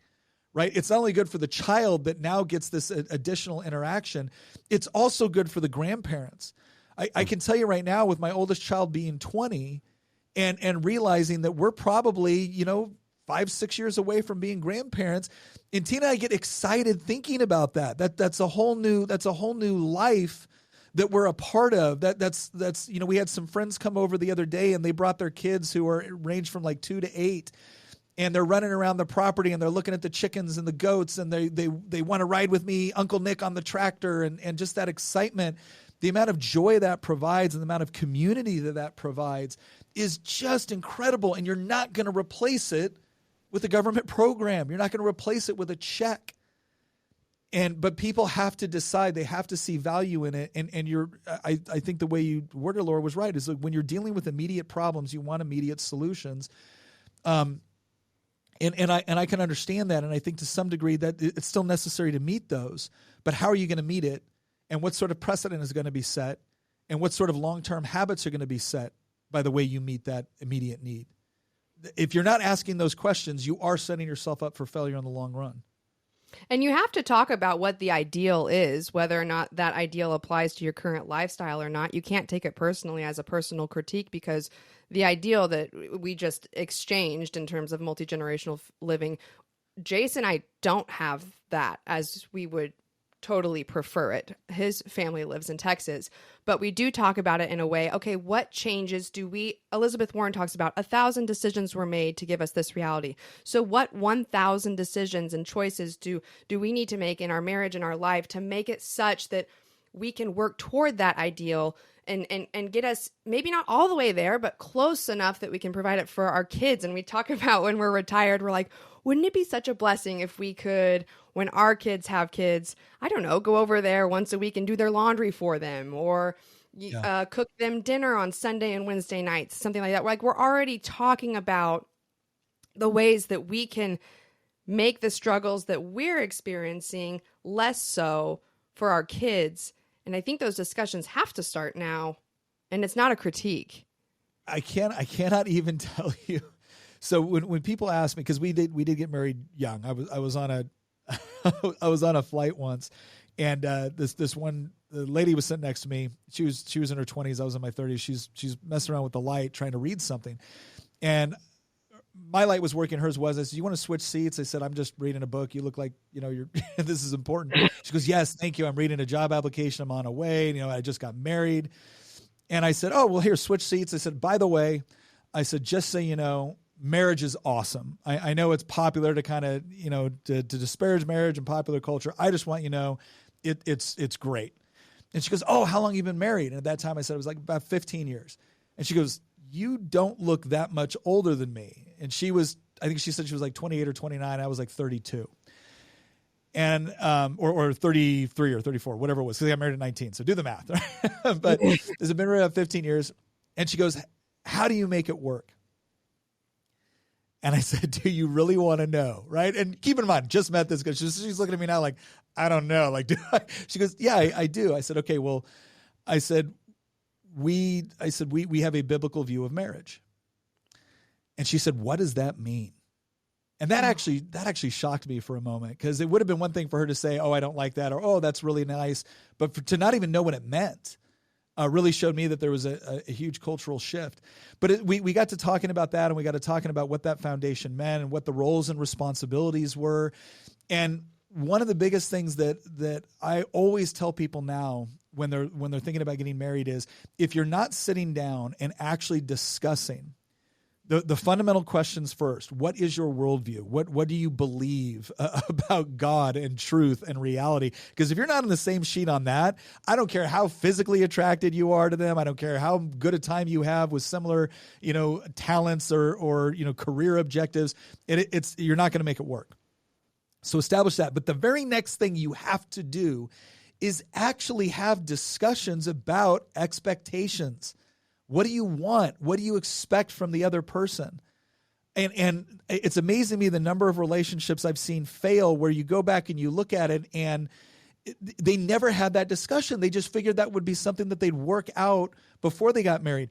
right? It's not only good for the child that now gets this additional interaction, it's also good for the grandparents. I can tell you right now, with my oldest child being 20 and realizing that we're probably, 5-6 years away from being grandparents, and Tina and I get excited thinking about that. That's a whole new life that we're a part of. That's we had some friends come over the other day, and they brought their kids who are ranged from like 2 to 8, and they're running around the property and they're looking at the chickens and the goats, and they want to ride with me, Uncle Nick, on the tractor, and just that excitement. The amount of joy that provides and the amount of community that provides is just incredible, and you're not going to replace it with a government program. You're not going to replace it with a check. But people have to decide, they have to see value in it. And I think the way you worded it, Laura, was right, is like when you're dealing with immediate problems, you want immediate solutions. And I can understand that. And I think to some degree that it's still necessary to meet those, but how are you going to meet it? And what sort of precedent is going to be set? And what sort of long-term habits are going to be set by the way you meet that immediate need? If you're not asking those questions, you are setting yourself up for failure in the long run. And you have to talk about what the ideal is, whether or not that ideal applies to your current lifestyle or not. You can't take it personally as a personal critique, because the ideal that we just exchanged in terms of multi-generational living, Jace and I don't have that as we would totally prefer it. His family lives in Texas, but we do talk about it in a way, okay, what changes Elizabeth Warren talks about 1,000 decisions were made to give us this reality. So what 1,000 decisions and choices do we need to make in our marriage and our life to make it such that we can work toward that ideal and get us maybe not all the way there, but close enough that we can provide it for our kids. And we talk about when we're retired, we're like, wouldn't it be such a blessing if we could, when our kids have kids, I don't know, go over there once a week and do their laundry for them, or cook them dinner on Sunday and Wednesday nights, something like that. Like, we're already talking about the ways that we can make the struggles that we're experiencing less so for our kids. And I think those discussions have to start now. And it's not a critique. I cannot even tell you. So when people ask me, because we did get married young. I was on a flight once, and this one lady was sitting next to me. She was in her 20s. I was in my 30s. She's messing around with the light, trying to read something, and my light was working. Hers was. I said, "You want to switch seats?" I said, "I'm just reading a book. You look like you're. This is important." She goes, "Yes, thank you. I'm reading a job application. I'm on a way. I just got married." And I said, "Oh, well, here, switch seats." I said, "By the way," I said, "just so you know, marriage is awesome. I know it's popular to kind of, to disparage marriage in popular culture. I just want you to know it's great." And she goes, "Oh, how long have you been married?" And at that time I said it was like about 15 years. And she goes, "You don't look that much older than me." And I think she said she was like 28 or 29. I was like 32. And, or 33 or 34, whatever it was. Cause I got married at 19. So do the math. But this has been around 15 years. And she goes, "How do you make it work?" And I said, "Do you really want to know?" Right. And keep in mind, just met this girl. She's looking at me now like, "I don't know." Like, do I? She goes, "Yeah, I do." I said, "Okay, well," I said, we have a biblical view of marriage. And she said, "What does that mean?" And that actually shocked me for a moment, because it would have been one thing for her to say, "Oh, I don't like that," or "Oh, that's really nice." But to not even know what it meant really showed me that there was a huge cultural shift. But we got to talking about that, and we got to talking about what that foundation meant and what the roles and responsibilities were. And one of the biggest things that I always tell people now when they're thinking about getting married is, if you're not sitting down and actually discussing the fundamental questions first. What is your worldview? What do you believe about God and truth and reality? Because if you're not on the same sheet on that, I don't care how physically attracted you are to them. I don't care how good a time you have with similar, talents or career objectives. You're not going to make it work. So establish that. But the very next thing you have to do is actually have discussions about expectations. What do you want? What do you expect from the other person? And it's amazing to me the number of relationships I've seen fail where you go back and you look at it and they never had that discussion. They just figured that would be something that they'd work out before they got married.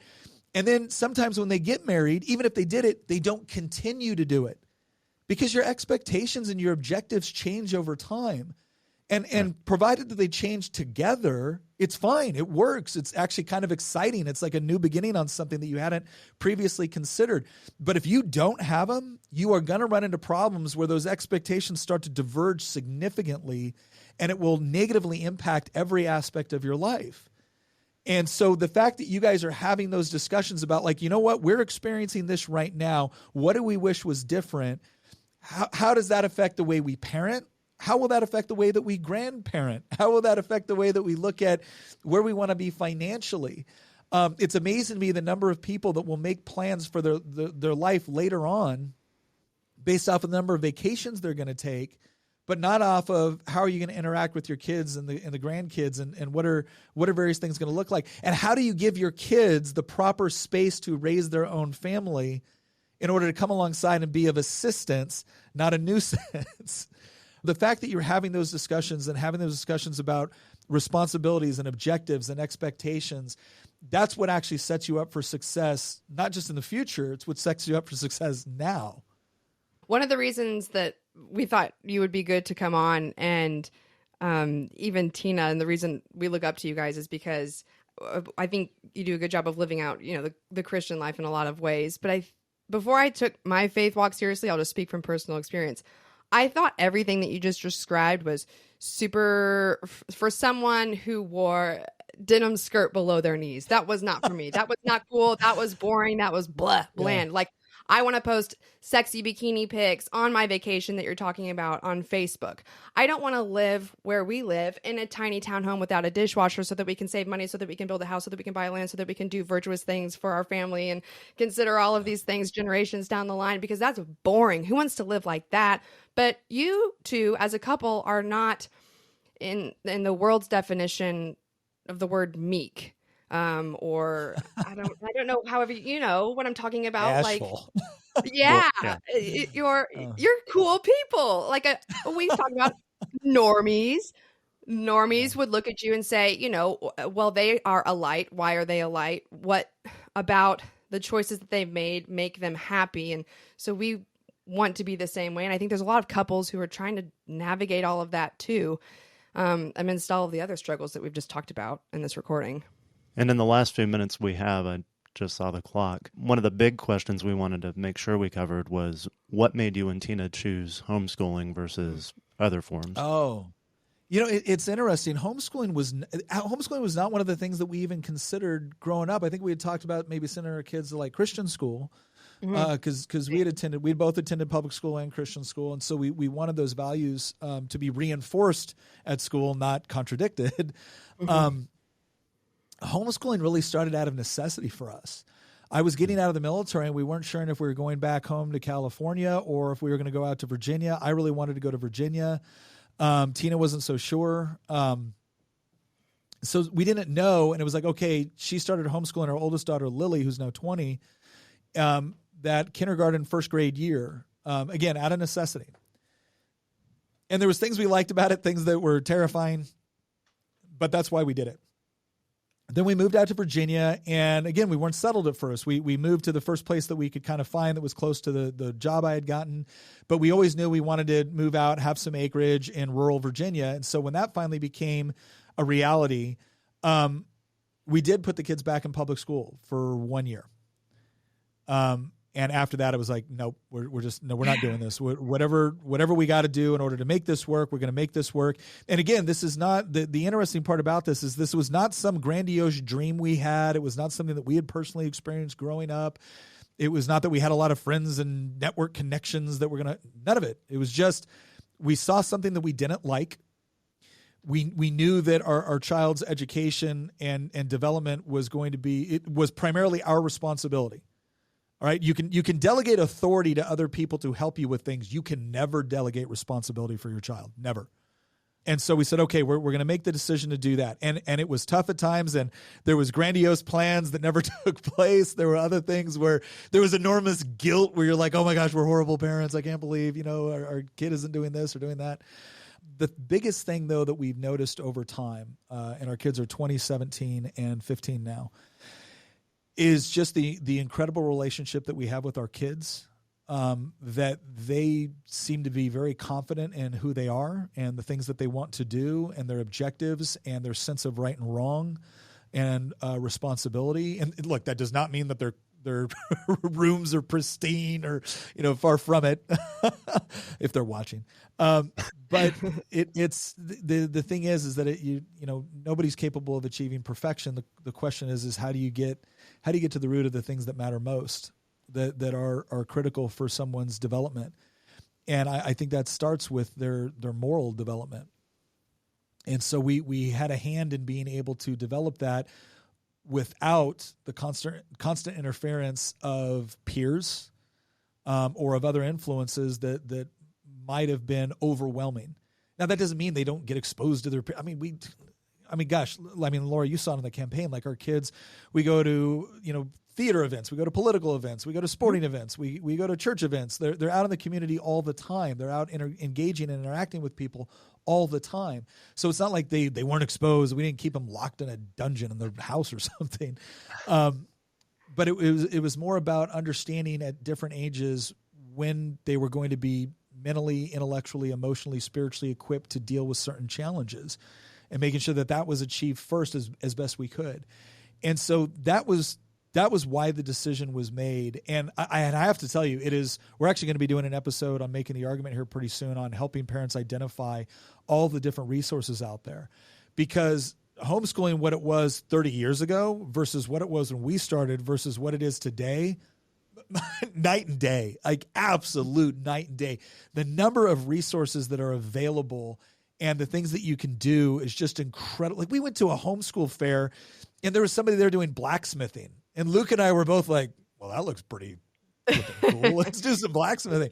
And then sometimes when they get married, even if they did it, they don't continue to do it because your expectations and your objectives change over time. And provided that they change together, it's fine. It works. It's actually kind of exciting. It's like a new beginning on something that you hadn't previously considered. But if you don't have them, you are going to run into problems where those expectations start to diverge significantly, and it will negatively impact every aspect of your life. And so the fact that you guys are having those discussions about, like, you know what, we're experiencing this right now. What do we wish was different? How does that affect the way we parent? How will that affect the way that we grandparent? How will that affect the way that we look at where we want to be financially? It's amazing to me the number of people that will make plans for their life later on based off of the number of vacations they're going to take, but not off of how are you going to interact with your kids and the grandkids and what are various things going to look like? And how do you give your kids the proper space to raise their own family in order to come alongside and be of assistance, not a nuisance? The fact that you're having those discussions and having those discussions about responsibilities and objectives and expectations, that's what actually sets you up for success, not just in the future. It's what sets you up for success now. One of the reasons that we thought you would be good to come on, and even Tina, and the reason we look up to you guys is because I think you do a good job of living out, the Christian life in a lot of ways. But before I took my faith walk seriously, I'll just speak from personal experience. I thought everything that you just described was super for someone who wore denim skirt below their knees. That was not for me. That was not cool. That was boring. That was bland. Yeah. Like, I want to post sexy bikini pics on my vacation that you're talking about on Facebook. I don't want to live where we live in a tiny townhome without a dishwasher so that we can save money, so that we can build a house, so that we can buy land, so that we can do virtuous things for our family and consider all of these things generations down the line, because that's boring. Who wants to live like that? But you two as a couple are not in the world's definition of the word meek. or I don't know, however, you know what I'm talking about. Asheville. Like, yeah, you're cool people. Like we talk about normies. Normies would look at you and say, you know, well, they are a light. Why are they a light? What about the choices that they've made make them happy? And so we want to be the same way. And I think there's a lot of couples who are trying to navigate all of that too, amidst all of the other struggles that we've just talked about in this recording. And in the last few minutes we have, I just saw the clock. One of the big questions we wanted to make sure we covered was what made you and Tina choose homeschooling versus other forms? Oh, you know, it's interesting. Homeschooling was not one of the things that we even considered growing up. I think we had talked about maybe sending our kids to like Christian school, because we'd both attended public school and Christian school, and so we wanted those values to be reinforced at school, not contradicted. Homeschooling really started out of necessity for us. I was getting out of the military, and we weren't sure if we were going back home to California or if we were going to go out to Virginia. I really wanted to go to Virginia. Tina wasn't so sure. So we didn't know. And it was like, okay, she started homeschooling our oldest daughter, Lily, who's now 20, that kindergarten, first grade year, again, out of necessity. And there was things we liked about it, things that were terrifying, but that's why we did it. Then we moved out to Virginia, and again, we weren't settled at first. We moved to the first place that we could kind of find that was close to the job I had gotten, but we always knew we wanted to move out, have some acreage in rural Virginia. And so when that finally became a reality, we did put the kids back in public school for 1 year. And after that, it was like, nope, we're not doing this. Whatever we got to do in order to make this work, we're going to make this work. And again, this is not the interesting part about this is this was not some grandiose dream we had. It was not something that we had personally experienced growing up. It was not that we had a lot of friends and network connections that were none of it. It was just, we saw something that we didn't like. We knew that our child's education and development was it was primarily our responsibility. All right, you can delegate authority to other people to help you with things. You can never delegate responsibility for your child, never. And so we said, okay, we're going to make the decision to do that. And it was tough at times, and there was grandiose plans that never took place. There were other things where there was enormous guilt where you're like, oh my gosh, we're horrible parents. I can't believe, our kid isn't doing this or doing that. The biggest thing, though, that we've noticed over time, and our kids are 20, 17, and 15 now, is just the incredible relationship that we have with our kids, that they seem to be very confident in who they are and the things that they want to do and their objectives and their sense of right and wrong and responsibility. And look, that does not mean that their rooms are pristine or, far from it, if they're watching. But it's the thing is that nobody's capable of achieving perfection. The question is how do you get to the root of the things that matter most, that are critical for someone's development? And I think that starts with their moral development. And so we had a hand in being able to develop that without the constant interference of peers, or of other influences that might have been overwhelming. Now, that doesn't mean they don't get exposed to their peers. Laura, you saw it in the campaign, like our kids, we go to, theater events, we go to political events, we go to sporting events, we go to church events. They're out in the community all the time. They're out engaging and interacting with people all the time. So it's not like they weren't exposed. We didn't keep them locked in a dungeon in their house or something. But it was more about understanding at different ages when they were going to be mentally, intellectually, emotionally, spiritually equipped to deal with certain challenges, and making sure that was achieved first as best we could. And so that was why the decision was made. And I have to tell you, we're actually going to be doing an episode on making the argument here pretty soon on helping parents identify all the different resources out there, because homeschooling, what it was 30 years ago versus what it was when we started versus what it is today, night and day, like absolute night and day. The number of resources that are available and the things that you can do is just incredible. Like, we went to a homeschool fair and there was somebody there doing blacksmithing, and Luke and I were both like, well, that looks pretty cool. Let's do some blacksmithing.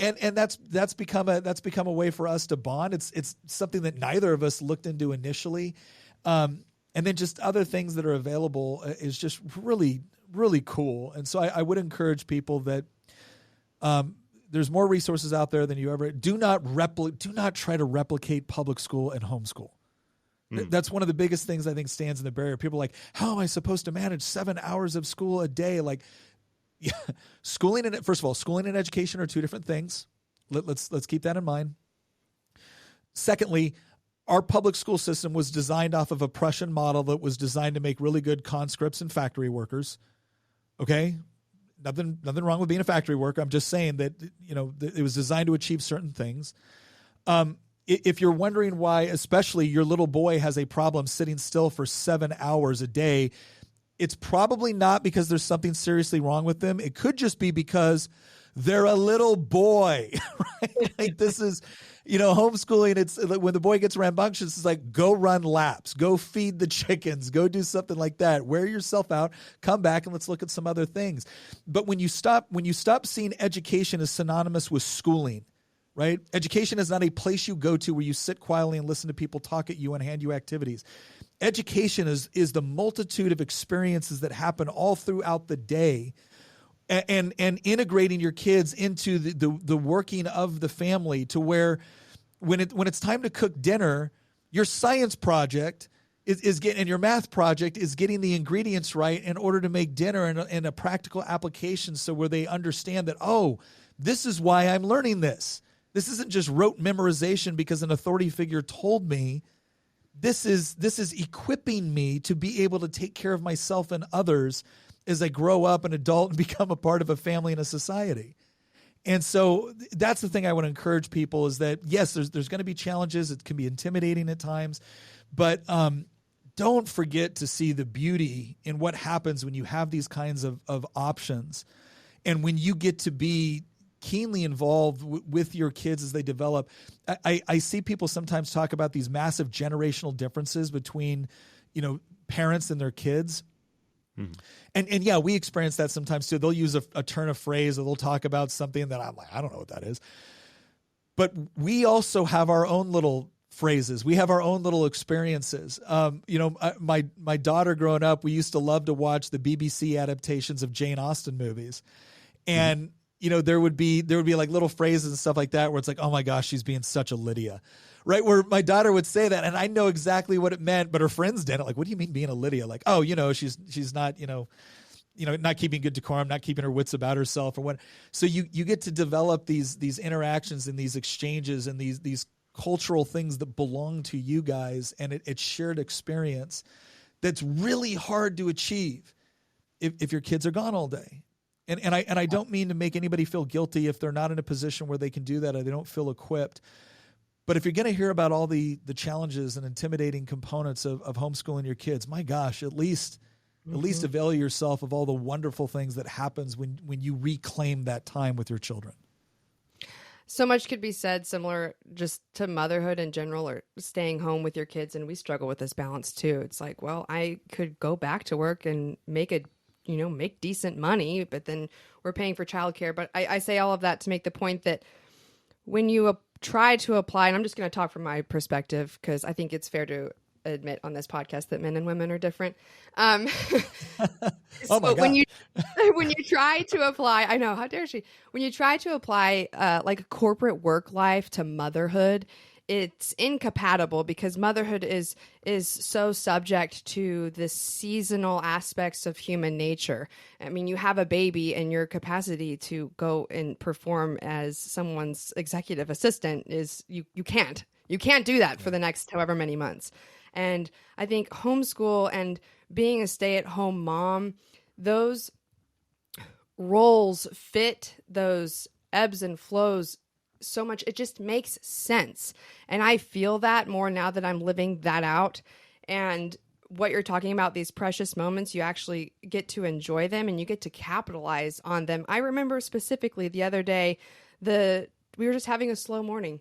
And that's become a way for us to bond. It's something that neither of us looked into initially. And And then just other things that are available is just really, really cool. And so I would encourage people that there's more resources out there than you ever. Do not try to replicate public school and homeschool. That's one of the biggest things I think stands in the barrier. People are like, how am I supposed to manage 7 hours of school a day? Like, yeah, first of all, schooling and education are two different things. Let's keep that in mind. Secondly, our public school system was designed off of a Prussian model that was designed to make really good conscripts and factory workers. Okay? Nothing wrong with being a factory worker. I'm just saying that, it was designed to achieve certain things. If you're wondering why, especially your little boy has a problem sitting still for 7 hours a day, it's probably not because there's something seriously wrong with them. It could just be because they're a little boy, right? Like this is, homeschooling. It's when the boy gets rambunctious, it's like, go run laps, go feed the chickens, go do something like that. Wear yourself out, come back and let's look at some other things. But when you stop seeing education as synonymous with schooling, right? Education is not a place you go to where you sit quietly and listen to people talk at you and hand you activities. Education is the multitude of experiences that happen all throughout the day, and integrating your kids into the working of the family to where when it's time to cook dinner, your science project is getting, and your math project is getting the ingredients right in order to make dinner in a practical application, so where they understand that, oh, this is why I'm learning this. This isn't just rote memorization because an authority figure told me. This is equipping me to be able to take care of myself and others as I grow up an adult and become a part of a family and a society. And so that's the thing I want to encourage people is that, yes, there's going to be challenges. It can be intimidating at times, but don't forget to see the beauty in what happens when you have these kinds of options. And when you get to be keenly involved with your kids as they develop. I see people sometimes talk about these massive generational differences between, parents and their kids. Mm-hmm. And yeah, we experience that sometimes too. They'll use a turn of phrase or they'll talk about something that I'm like, I don't know what that is. But we also have our own little phrases. We have our own little experiences. My daughter growing up, we used to love to watch the BBC adaptations of Jane Austen movies. And, there would be like little phrases and stuff like that where it's like, oh my gosh, she's being such a Lydia, right? Where my daughter would say that and I know exactly what it meant, but her friends didn't. Like, what do you mean being a Lydia? Like, oh, she's not, not keeping good decorum, not keeping her wits about herself or what. So you get to develop these interactions and these exchanges and these cultural things that belong to you guys. And it's shared experience that's really hard to achieve if your kids are gone all day. And I don't mean to make anybody feel guilty if they're not in a position where they can do that or they don't feel equipped. But if you're going to hear about all the challenges and intimidating components of homeschooling your kids, my gosh, at least avail yourself of all the wonderful things that happens when you reclaim that time with your children. So much could be said similar just to motherhood in general or staying home with your kids. And we struggle with this balance too. It's like, well, I could go back to work and make decent money, but then we're paying for childcare. But I say all of that to make the point that when you try to apply, and I'm just going to talk from my perspective because I think it's fair to admit on this podcast that men and women are different. Oh my God. when you try to apply, I know, how dare she? When you try to apply like corporate work life to motherhood, it's incompatible because motherhood is so subject to the seasonal aspects of human nature. I mean, you have a baby and your capacity to go and perform as someone's executive assistant is you can't do that for the next however many months. And I think homeschool and being a stay-at-home mom, those roles fit those ebbs and flows so much. It just makes sense. And I feel that more now that I'm living that out. And what you're talking about, these precious moments, you actually get to enjoy them and you get to capitalize on them. I remember specifically the other day, we were just having a slow morning.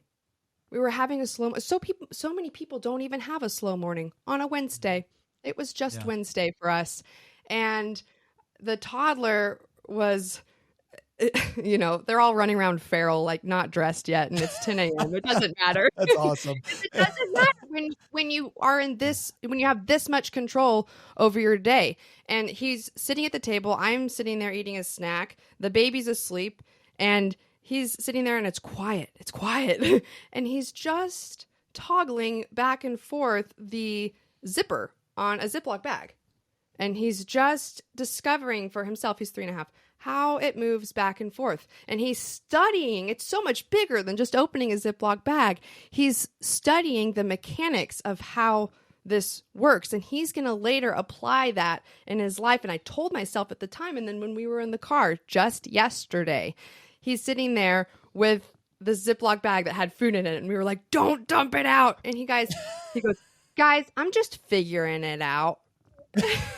We were having a slow, so many people don't even have a slow morning on a Wednesday. It was just Wednesday for us. And the toddler was, they're all running around feral, like not dressed yet. And it's 10 a.m. It doesn't matter. That's awesome. It doesn't matter. when you are in this, when you have this much control over your day. And he's sitting at the table. I'm sitting there eating a snack. The baby's asleep, and he's sitting there, and it's quiet. It's quiet, and he's just toggling back and forth the zipper on a Ziploc bag. And he's just discovering for himself, he's 3.5, how it moves back and forth. And he's studying. It's so much bigger than just opening a Ziploc bag. He's studying the mechanics of how this works. And he's going to later apply that in his life. And I told myself at the time, and then when we were in the car just yesterday, he's sitting there with the Ziploc bag that had food in it. And we were like, don't dump it out. And he goes, guys, I'm just figuring it out.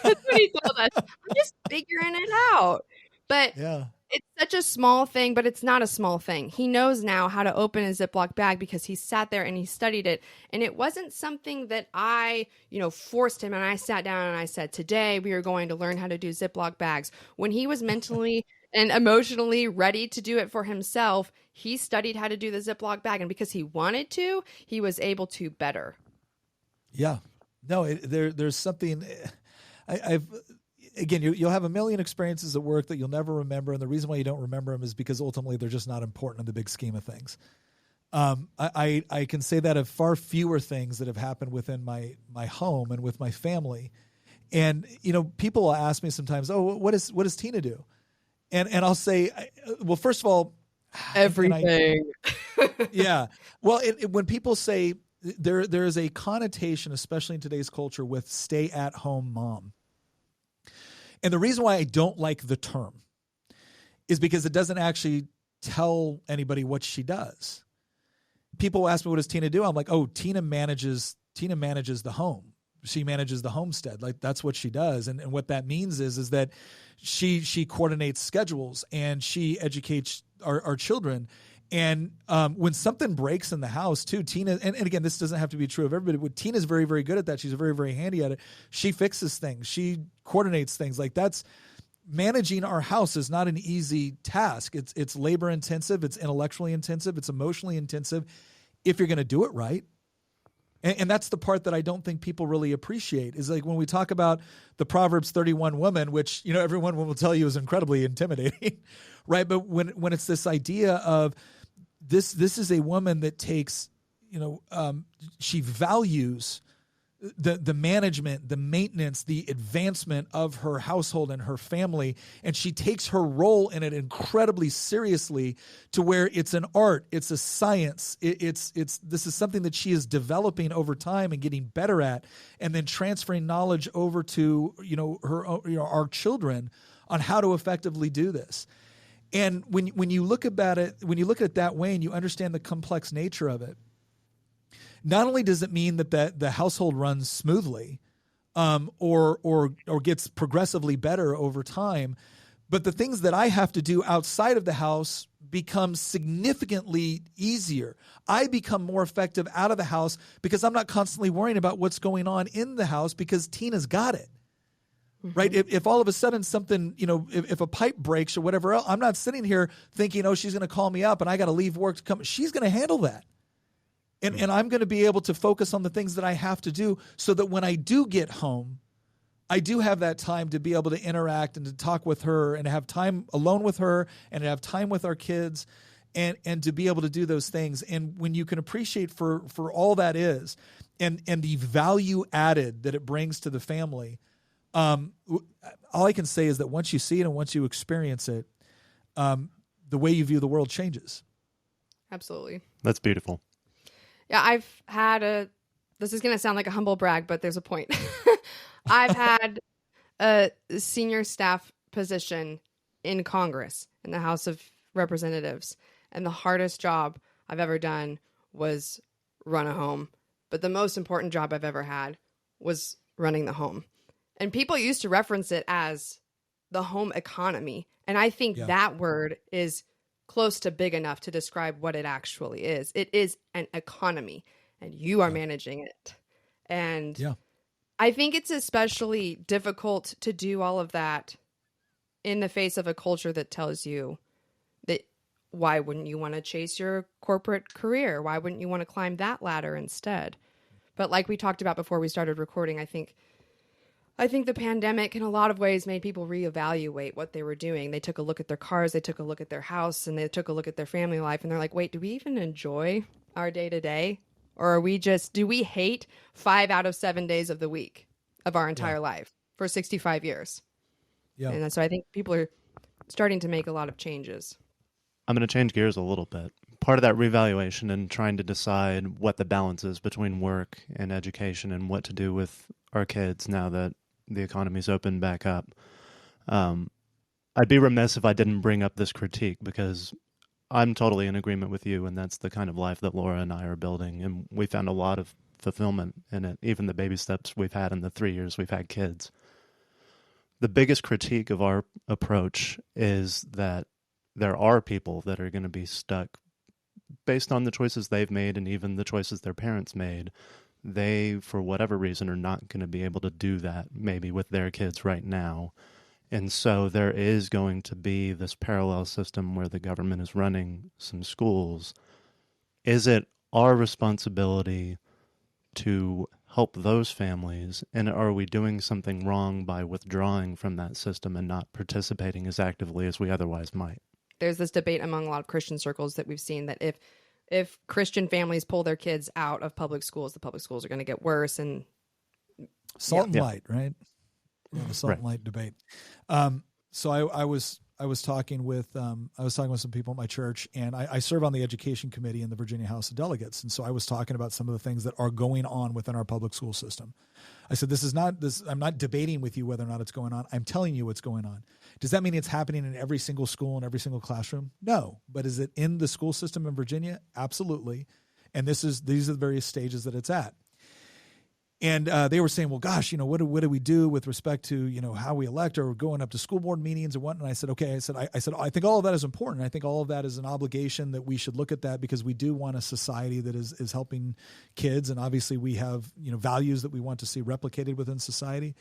That's what he told us. I'm just figuring it out. But it's such a small thing, but it's not a small thing. He knows now how to open a Ziploc bag because he sat there and he studied it. And it wasn't something that I, forced him, and I sat down and I said, today we are going to learn how to do Ziploc bags. When he was mentally and emotionally ready to do it for himself, he studied how to do the Ziploc bag. And because he wanted to, he was able to better. Yeah. No, there's something... Again, you'll have a million experiences at work that you'll never remember, and the reason why you don't remember them is because ultimately they're just not important in the big scheme of things. I can say that of far fewer things that have happened within my home and with my family, and people will ask me sometimes, "Oh, what does Tina do?" And I'll say, well, first of all, everything. Yeah. Well, when people say there is a connotation, especially in today's culture, with stay-at-home mom. And the reason why I don't like the term is because it doesn't actually tell anybody what she does. People ask me, what does Tina do? I'm like, oh, Tina manages the home. She manages the homestead. Like, that's what she does. And what that means is that she coordinates schedules and she educates our children. And when something breaks in the house too, Tina, and again, this doesn't have to be true of everybody, but Tina's very, very good at that. She's very, very handy at it. She fixes things. She coordinates things. Like, that's managing our house is not an easy task. It's labor intensive. It's intellectually intensive. It's emotionally intensive if you're going to do it right. And that's the part that I don't think people really appreciate, is like when we talk about the Proverbs 31 woman, which, everyone will tell you is incredibly intimidating, right? But when it's this idea of this is a woman that takes, she values the management, the maintenance, the advancement of her household and her family, and she takes her role in it incredibly seriously, to where it's an art, it's a science, this is something that she is developing over time and getting better at, and then transferring knowledge over to our children on how to effectively do this. And when you look at it that way, and you understand the complex nature of it, not only does it mean that the household runs smoothly, or gets progressively better over time, but the things that I have to do outside of the house become significantly easier. I become more effective out of the house because I'm not constantly worrying about what's going on in the house, because Tina's got it. Mm-hmm. Right? If all of a sudden something, if a pipe breaks or whatever else, I'm not sitting here thinking, oh, she's going to call me up and I got to leave work to come. She's going to handle that. And I'm going to be able to focus on the things that I have to do, so that when I do get home, I do have that time to be able to interact and to talk with her and have time alone with her and to have time with our kids and to be able to do those things. And when you can appreciate for all that is and the value added that it brings to the family, all I can say is that once you see it and once you experience it, the way you view the world changes. Absolutely. That's beautiful. Yeah, I've had this is going to sound like a humble brag, but there's a point. I've had a senior staff position in Congress, in the House of Representatives, and the hardest job I've ever done was run a home. But the most important job I've ever had was running the home. And people used to reference it as the home economy. And I think that word is close to big enough to describe what it actually is. It is an economy, and you are managing it. And I think it's especially difficult to do all of that in the face of a culture that tells you that why wouldn't you want to chase your corporate career? Why wouldn't you want to climb that ladder instead? But like we talked about before we started recording, I think the pandemic in a lot of ways made people reevaluate what they were doing. They took a look at their cars, they took a look at their house, and they took a look at their family life, and they're like, wait, do we even enjoy our day to day? Or do we hate 5 out of 7 days of the week of our entire life for 65 years? Yeah. And so I think people are starting to make a lot of changes. I'm going to change gears a little bit. Part of that revaluation and trying to decide what the balance is between work and education and what to do with our kids now that the economy's opened back up. I'd be remiss if I didn't bring up this critique, because I'm totally in agreement with you, and that's the kind of life that Laura and I are building, and we found a lot of fulfillment in it, even the baby steps we've had in the 3 years we've had kids. The biggest critique of our approach is that there are people that are going to be stuck based on the choices they've made and even the choices their parents made. They, for whatever reason, are not going to be able to do that maybe with their kids right now. And so there is going to be this parallel system where the government is running some schools. Is it our responsibility to help those families? And are we doing something wrong by withdrawing from that system and not participating as actively as we otherwise might? There's this debate among a lot of Christian circles that we've seen that if Christian families pull their kids out of public schools, the public schools are going to get worse. And salt and light, right? Yeah, the salt and light debate. So I was talking with some people at my church, and I serve on the education committee in the Virginia House of Delegates. And so I was talking about some of the things that are going on within our public school system. I said, I'm not debating with you whether or not it's going on. I'm telling you what's going on. Does that mean it's happening in every single school and every single classroom? No. But is it in the school system in Virginia? Absolutely. And these are the various stages that it's at. And they were saying, well, gosh, what do we do with respect to, how we elect or going up to school board meetings and whatnot? And I said, okay, I think all of that is important. I think all of that is an obligation that we should look at that, because we do want a society that is helping kids. And obviously we have, values that we want to see replicated within society.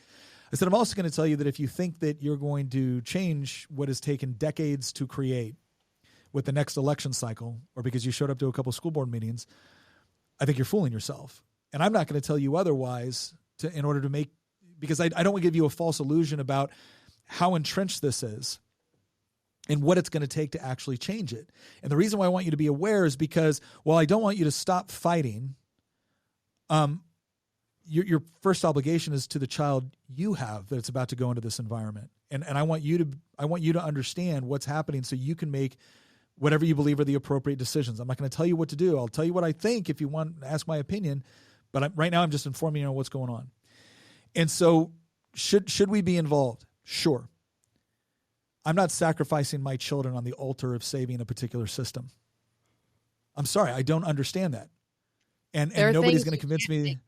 I said, I'm also going to tell you that if you think that you're going to change what has taken decades to create with the next election cycle, or because you showed up to a couple of school board meetings, I think you're fooling yourself. And I'm not going to tell you otherwise in order to make, because I don't want to give you a false illusion about how entrenched this is and what it's going to take to actually change it. And the reason why I want you to be aware is because, while I don't want you to stop fighting, your first obligation is to the child you have that's about to go into this environment. And I want you to understand what's happening so you can make whatever you believe are the appropriate decisions. I'm not going to tell you what to do. I'll tell you what I think if you want to ask my opinion. But right now I'm just informing you on what's going on. And so should we be involved? Sure. I'm not sacrificing my children on the altar of saving a particular system. I'm sorry. I don't understand that. And nobody's going to convince me.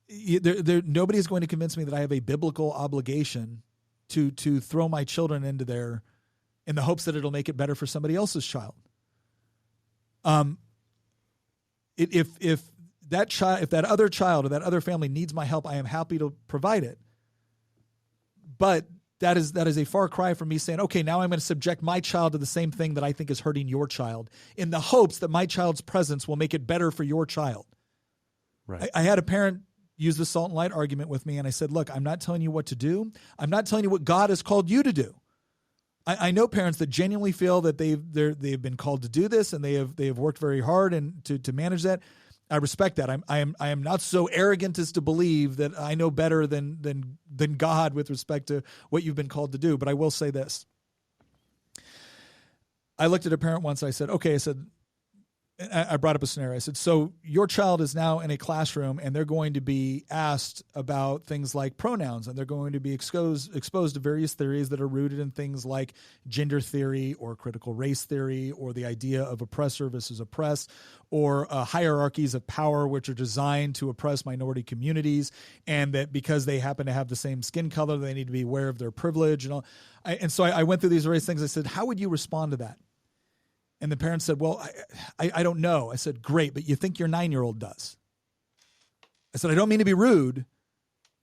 Nobody's going to convince me that I have a biblical obligation to throw my children into there in the hopes that it'll make it better for somebody else's child. If that other child or that other family needs my help, I am happy to provide it. But that is a far cry from me saying, okay, now I'm going to subject my child to the same thing that I think is hurting your child, in the hopes that my child's presence will make it better for your child. Right. I had a parent use the salt and light argument with me, and I said, look, I'm not telling you what to do. I'm not telling you what God has called you to do. I know parents that genuinely feel that they've been called to do this, and they have worked very hard and to manage that. I respect that. I am not so arrogant as to believe that I know better than God with respect to what you've been called to do. But I will say this. I looked at a parent once. I said, I brought up a scenario. I said, so your child is now in a classroom, and they're going to be asked about things like pronouns, and they're going to be exposed to various theories that are rooted in things like gender theory or critical race theory, or the idea of oppressor versus oppressed, or hierarchies of power which are designed to oppress minority communities, and that because they happen to have the same skin color, they need to be aware of their privilege and all. So I went through these various things. I said, how would you respond to that? And the parents said, well, I don't know. I said, great, but you think your 9-year-old does. I said, I don't mean to be rude,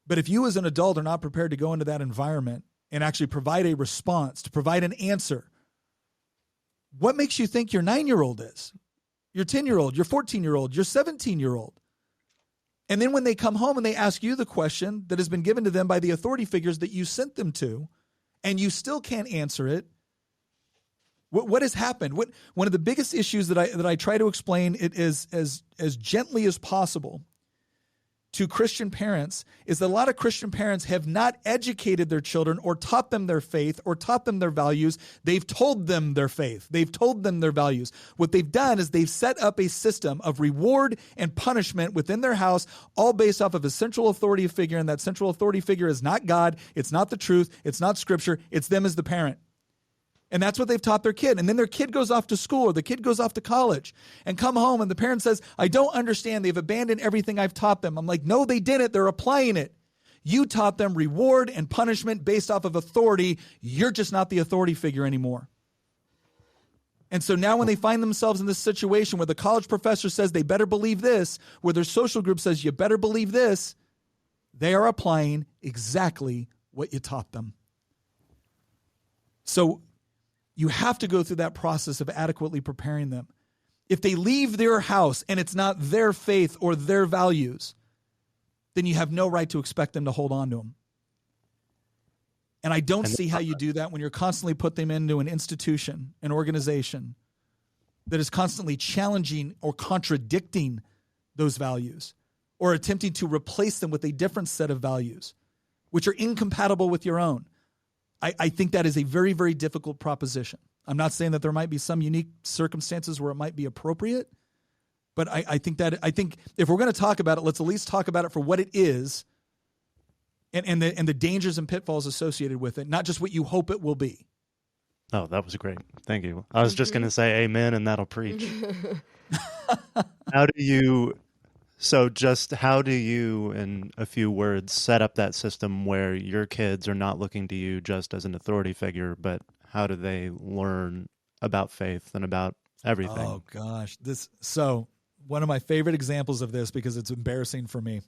but if you as an adult are not prepared to go into that environment and actually provide a response, to provide an answer, what makes you think your 9-year-old is? Your 10-year-old, your 14-year-old, your 17-year-old? And then when they come home and they ask you the question that has been given to them by the authority figures that you sent them to, and you still can't answer it, what has happened? One of the biggest issues that I try to explain it as gently as possible to Christian parents is that a lot of Christian parents have not educated their children or taught them their faith or taught them their values. They've told them their faith. They've told them their values. What they've done is they've set up a system of reward and punishment within their house, all based off of a central authority figure, and that central authority figure is not God, it's not the truth, it's not Scripture, it's them as the parent. And that's what they've taught their kid. And then their kid goes off to school or the kid goes off to college and come home and the parent says, I don't understand. They've abandoned everything I've taught them. I'm like, no, they didn't. They're applying it. You taught them reward and punishment based off of authority. You're just not the authority figure anymore. And so now when they find themselves in this situation where the college professor says they better believe this, where their social group says you better believe this, they are applying exactly what you taught them. So you have to go through that process of adequately preparing them. If they leave their house and it's not their faith or their values, then you have no right to expect them to hold on to them. And I don't see how you do that when you're constantly putting them into an institution, an organization that is constantly challenging or contradicting those values or attempting to replace them with a different set of values, which are incompatible with your own. I think that is a very, very difficult proposition. I'm not saying that there might be some unique circumstances where it might be appropriate, but I think if we're going to talk about it, let's at least talk about it for what it is and the dangers and pitfalls associated with it, not just what you hope it will be. Oh, that was great. Thank you. I was just going to say amen and that'll preach. How do you, in a few words, set up that system where your kids are not looking to you just as an authority figure, but how do they learn about faith and about everything? Oh, gosh. So one of my favorite examples of this, because it's embarrassing for me.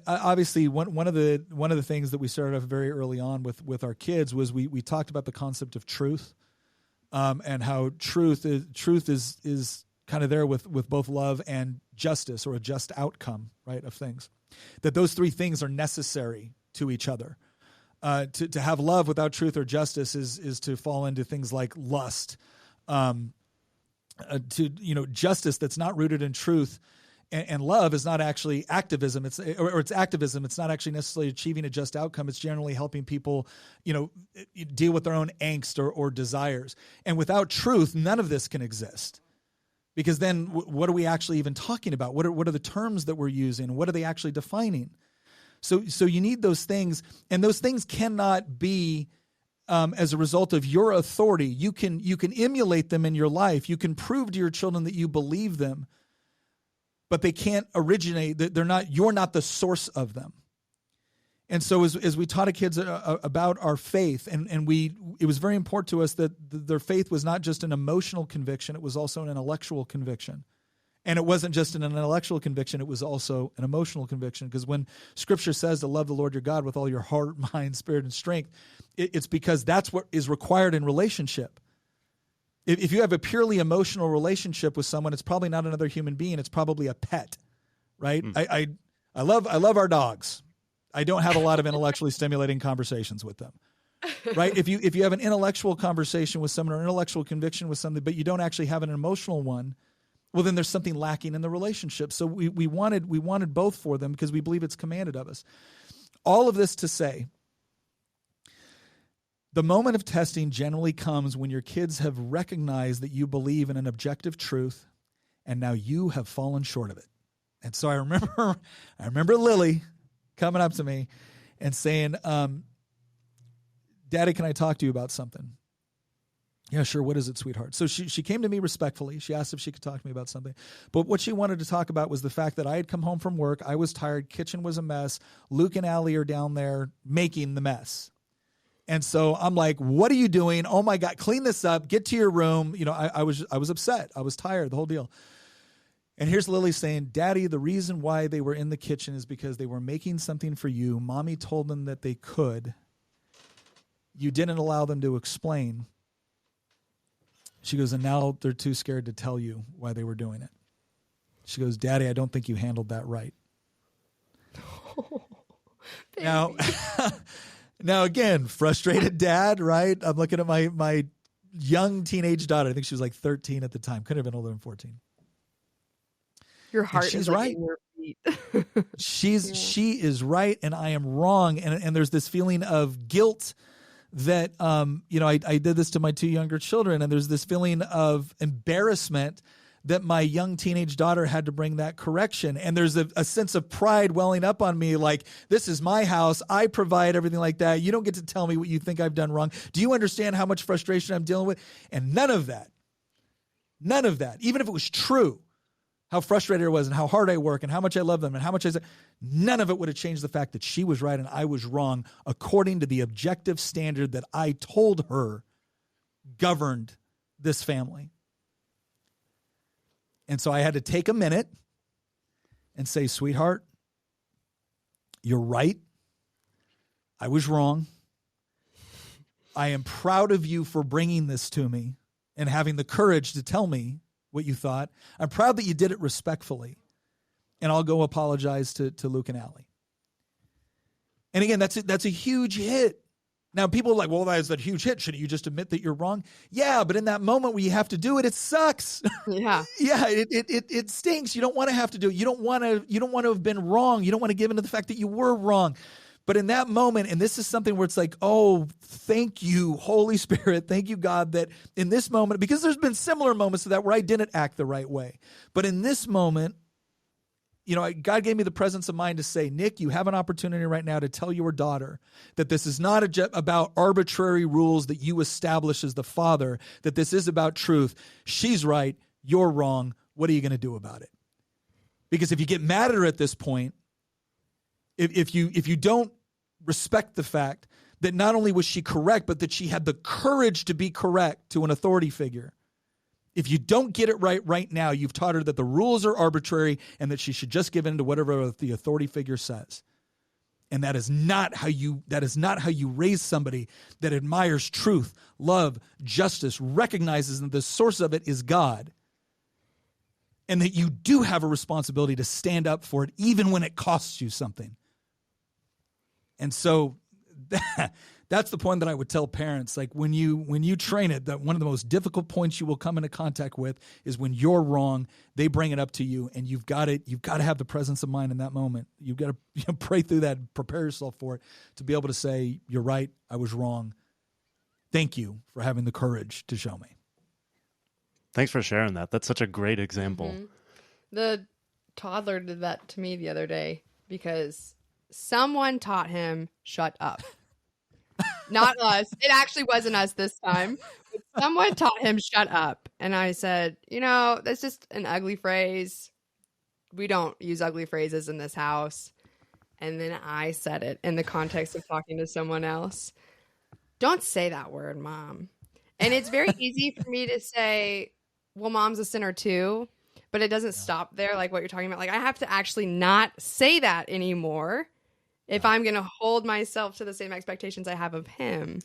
Obviously one of the things that we started off very early on with our kids was we talked about the concept of truth, and how truth is kind of there with both love and justice, or a just outcome, right, of things. That those three things are necessary to each other. To have love without truth or justice is to fall into things like lust. Justice that's not rooted in truth and love is not actually activism. It's activism. It's not actually necessarily achieving a just outcome. It's generally helping people, deal with their own angst or desires. And without truth, none of this can exist. Because then what are we actually even talking about? What are the terms that we're using? What are they actually defining? So you need those things, and those things cannot be as a result of your authority. You can emulate them in your life. You can prove to your children that you believe them, but they can't originate. You're not the source of them. And so as we taught our kids about our faith, and it was very important to us that their faith was not just an emotional conviction, it was also an intellectual conviction. And it wasn't just an intellectual conviction, it was also an emotional conviction. Because when Scripture says to love the Lord your God with all your heart, mind, spirit, and strength, it's because that's what is required in relationship. If you have a purely emotional relationship with someone, it's probably not another human being, it's probably a pet, right? I love our dogs. I don't have a lot of intellectually stimulating conversations with them, right? If you have an intellectual conversation with someone or an intellectual conviction with something, but you don't actually have an emotional one, well, then there's something lacking in the relationship. So we wanted both for them because we believe it's commanded of us. All of this to say, the moment of testing generally comes when your kids have recognized that you believe in an objective truth, and now you have fallen short of it. And so I remember Lily coming up to me and saying, Daddy, can I talk to you about something? Yeah, sure. What is it, sweetheart? So she came to me respectfully. She asked if she could talk to me about something. But what she wanted to talk about was the fact that I had come home from work. I was tired. Kitchen was a mess. Luke and Allie are down there making the mess. And so I'm like, what are you doing? Oh, my God, clean this up. Get to your room. I was upset. I was tired, the whole deal. And here's Lily saying, Daddy, the reason why they were in the kitchen is because they were making something for you. Mommy told them that they could. You didn't allow them to explain. She goes, and now they're too scared to tell you why they were doing it. She goes, Daddy, I don't think you handled that right. Now, now again, frustrated dad, right? I'm looking at my young teenage daughter. I think she was like 13 at the time. Couldn't have been older than 14. Your heart she's is right. in your feet. She is right, and I am wrong. And there's this feeling of guilt that I did this to my 2 younger children, and there's this feeling of embarrassment that my young teenage daughter had to bring that correction. And there's a sense of pride welling up on me, like, this is my house. I provide everything like that. You don't get to tell me what you think I've done wrong. Do you understand how much frustration I'm dealing with? And none of that, even if it was true, how frustrated I was and how hard I work and how much I love them and how much none of it would have changed the fact that she was right and I was wrong according to the objective standard that I told her governed this family. And so I had to take a minute and say, sweetheart, you're right. I was wrong. I am proud of you for bringing this to me and having the courage to tell me what you thought. I'm proud that you did it respectfully. And I'll go apologize to Luke and Allie. And again, that's a huge hit. Now, people are like, well, that's a huge hit. Shouldn't you just admit that you're wrong? Yeah, but in that moment where you have to do it, it sucks. Yeah. Yeah, it stinks. You don't want to have to do it. You don't want to have been wrong. You don't want to give into the fact that you were wrong. But in that moment, and this is something where it's like, oh, thank you, Holy Spirit. Thank you, God, that in this moment, because there's been similar moments to that where I didn't act the right way. But in this moment, God gave me the presence of mind to say, Nick, you have an opportunity right now to tell your daughter that this is not about arbitrary rules that you establish as the father, that this is about truth. She's right. You're wrong. What are you going to do about it? Because if you get mad at her at this point, if you don't respect the fact that not only was she correct, but that she had the courage to be correct to an authority figure, if you don't get it right now, you've taught her that the rules are arbitrary and that she should just give in to whatever the authority figure says. And that is not how you raise somebody that admires truth, love, justice, recognizes that the source of it is God. And that you do have a responsibility to stand up for it, even when it costs you something. And so that's the point that I would tell parents. Like when you train it, that one of the most difficult points you will come into contact with is when you're wrong. They bring it up to you, and you've got to have the presence of mind in that moment. You've got to pray through that and prepare yourself for it to be able to say, you're right, I was wrong. Thank you for having the courage to show me. Thanks for sharing that. That's such a great example. Mm-hmm. The toddler did that to me the other day because someone taught him shut up. Not us. It actually wasn't us this time. But someone taught him shut up. And I said, that's just an ugly phrase. We don't use ugly phrases in this house. And then I said it in the context of talking to someone else. Don't say that word, Mom. And it's very easy for me to say, well, Mom's a sinner too. But it doesn't stop there, like what you're talking about. Like, I have to actually not say that anymore if I'm going to hold myself to the same expectations I have of him.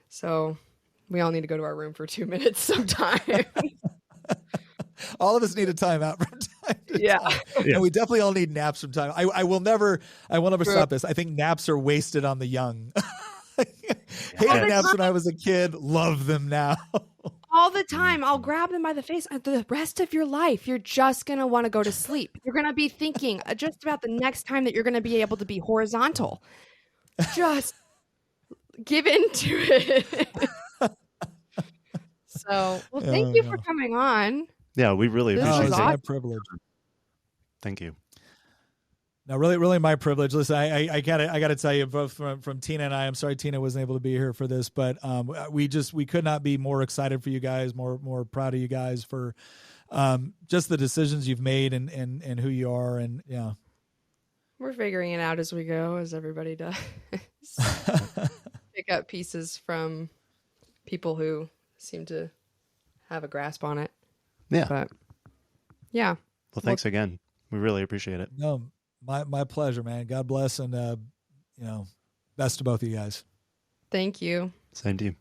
So we all need to go to our room for 2 minutes sometime. All of us need a timeout from time to time. Yeah. And we definitely all need naps from time. I will never stop this. I think naps are wasted on the young. Hated naps when I was a kid. Love them now. All the time. I'll grab them by the face. The rest of your life, you're just going to want to go to sleep. You're going to be thinking just about the next time that you're going to be able to be horizontal. Just give into it. So, thank you for coming on. Yeah, we really appreciate it. It's my privilege. Thank you. No, really my privilege. Listen, I gotta tell you, both from Tina and I'm sorry Tina wasn't able to be here for this, but we could not be more excited for you guys, more proud of you guys for just the decisions you've made and who you are, and yeah. We're figuring it out as we go, as everybody does. Pick up pieces from people who seem to have a grasp on it. Yeah. But yeah. Well, thanks again. We really appreciate it. No, my pleasure, man. God bless, and best to both of you guys. Thank you. Same to you.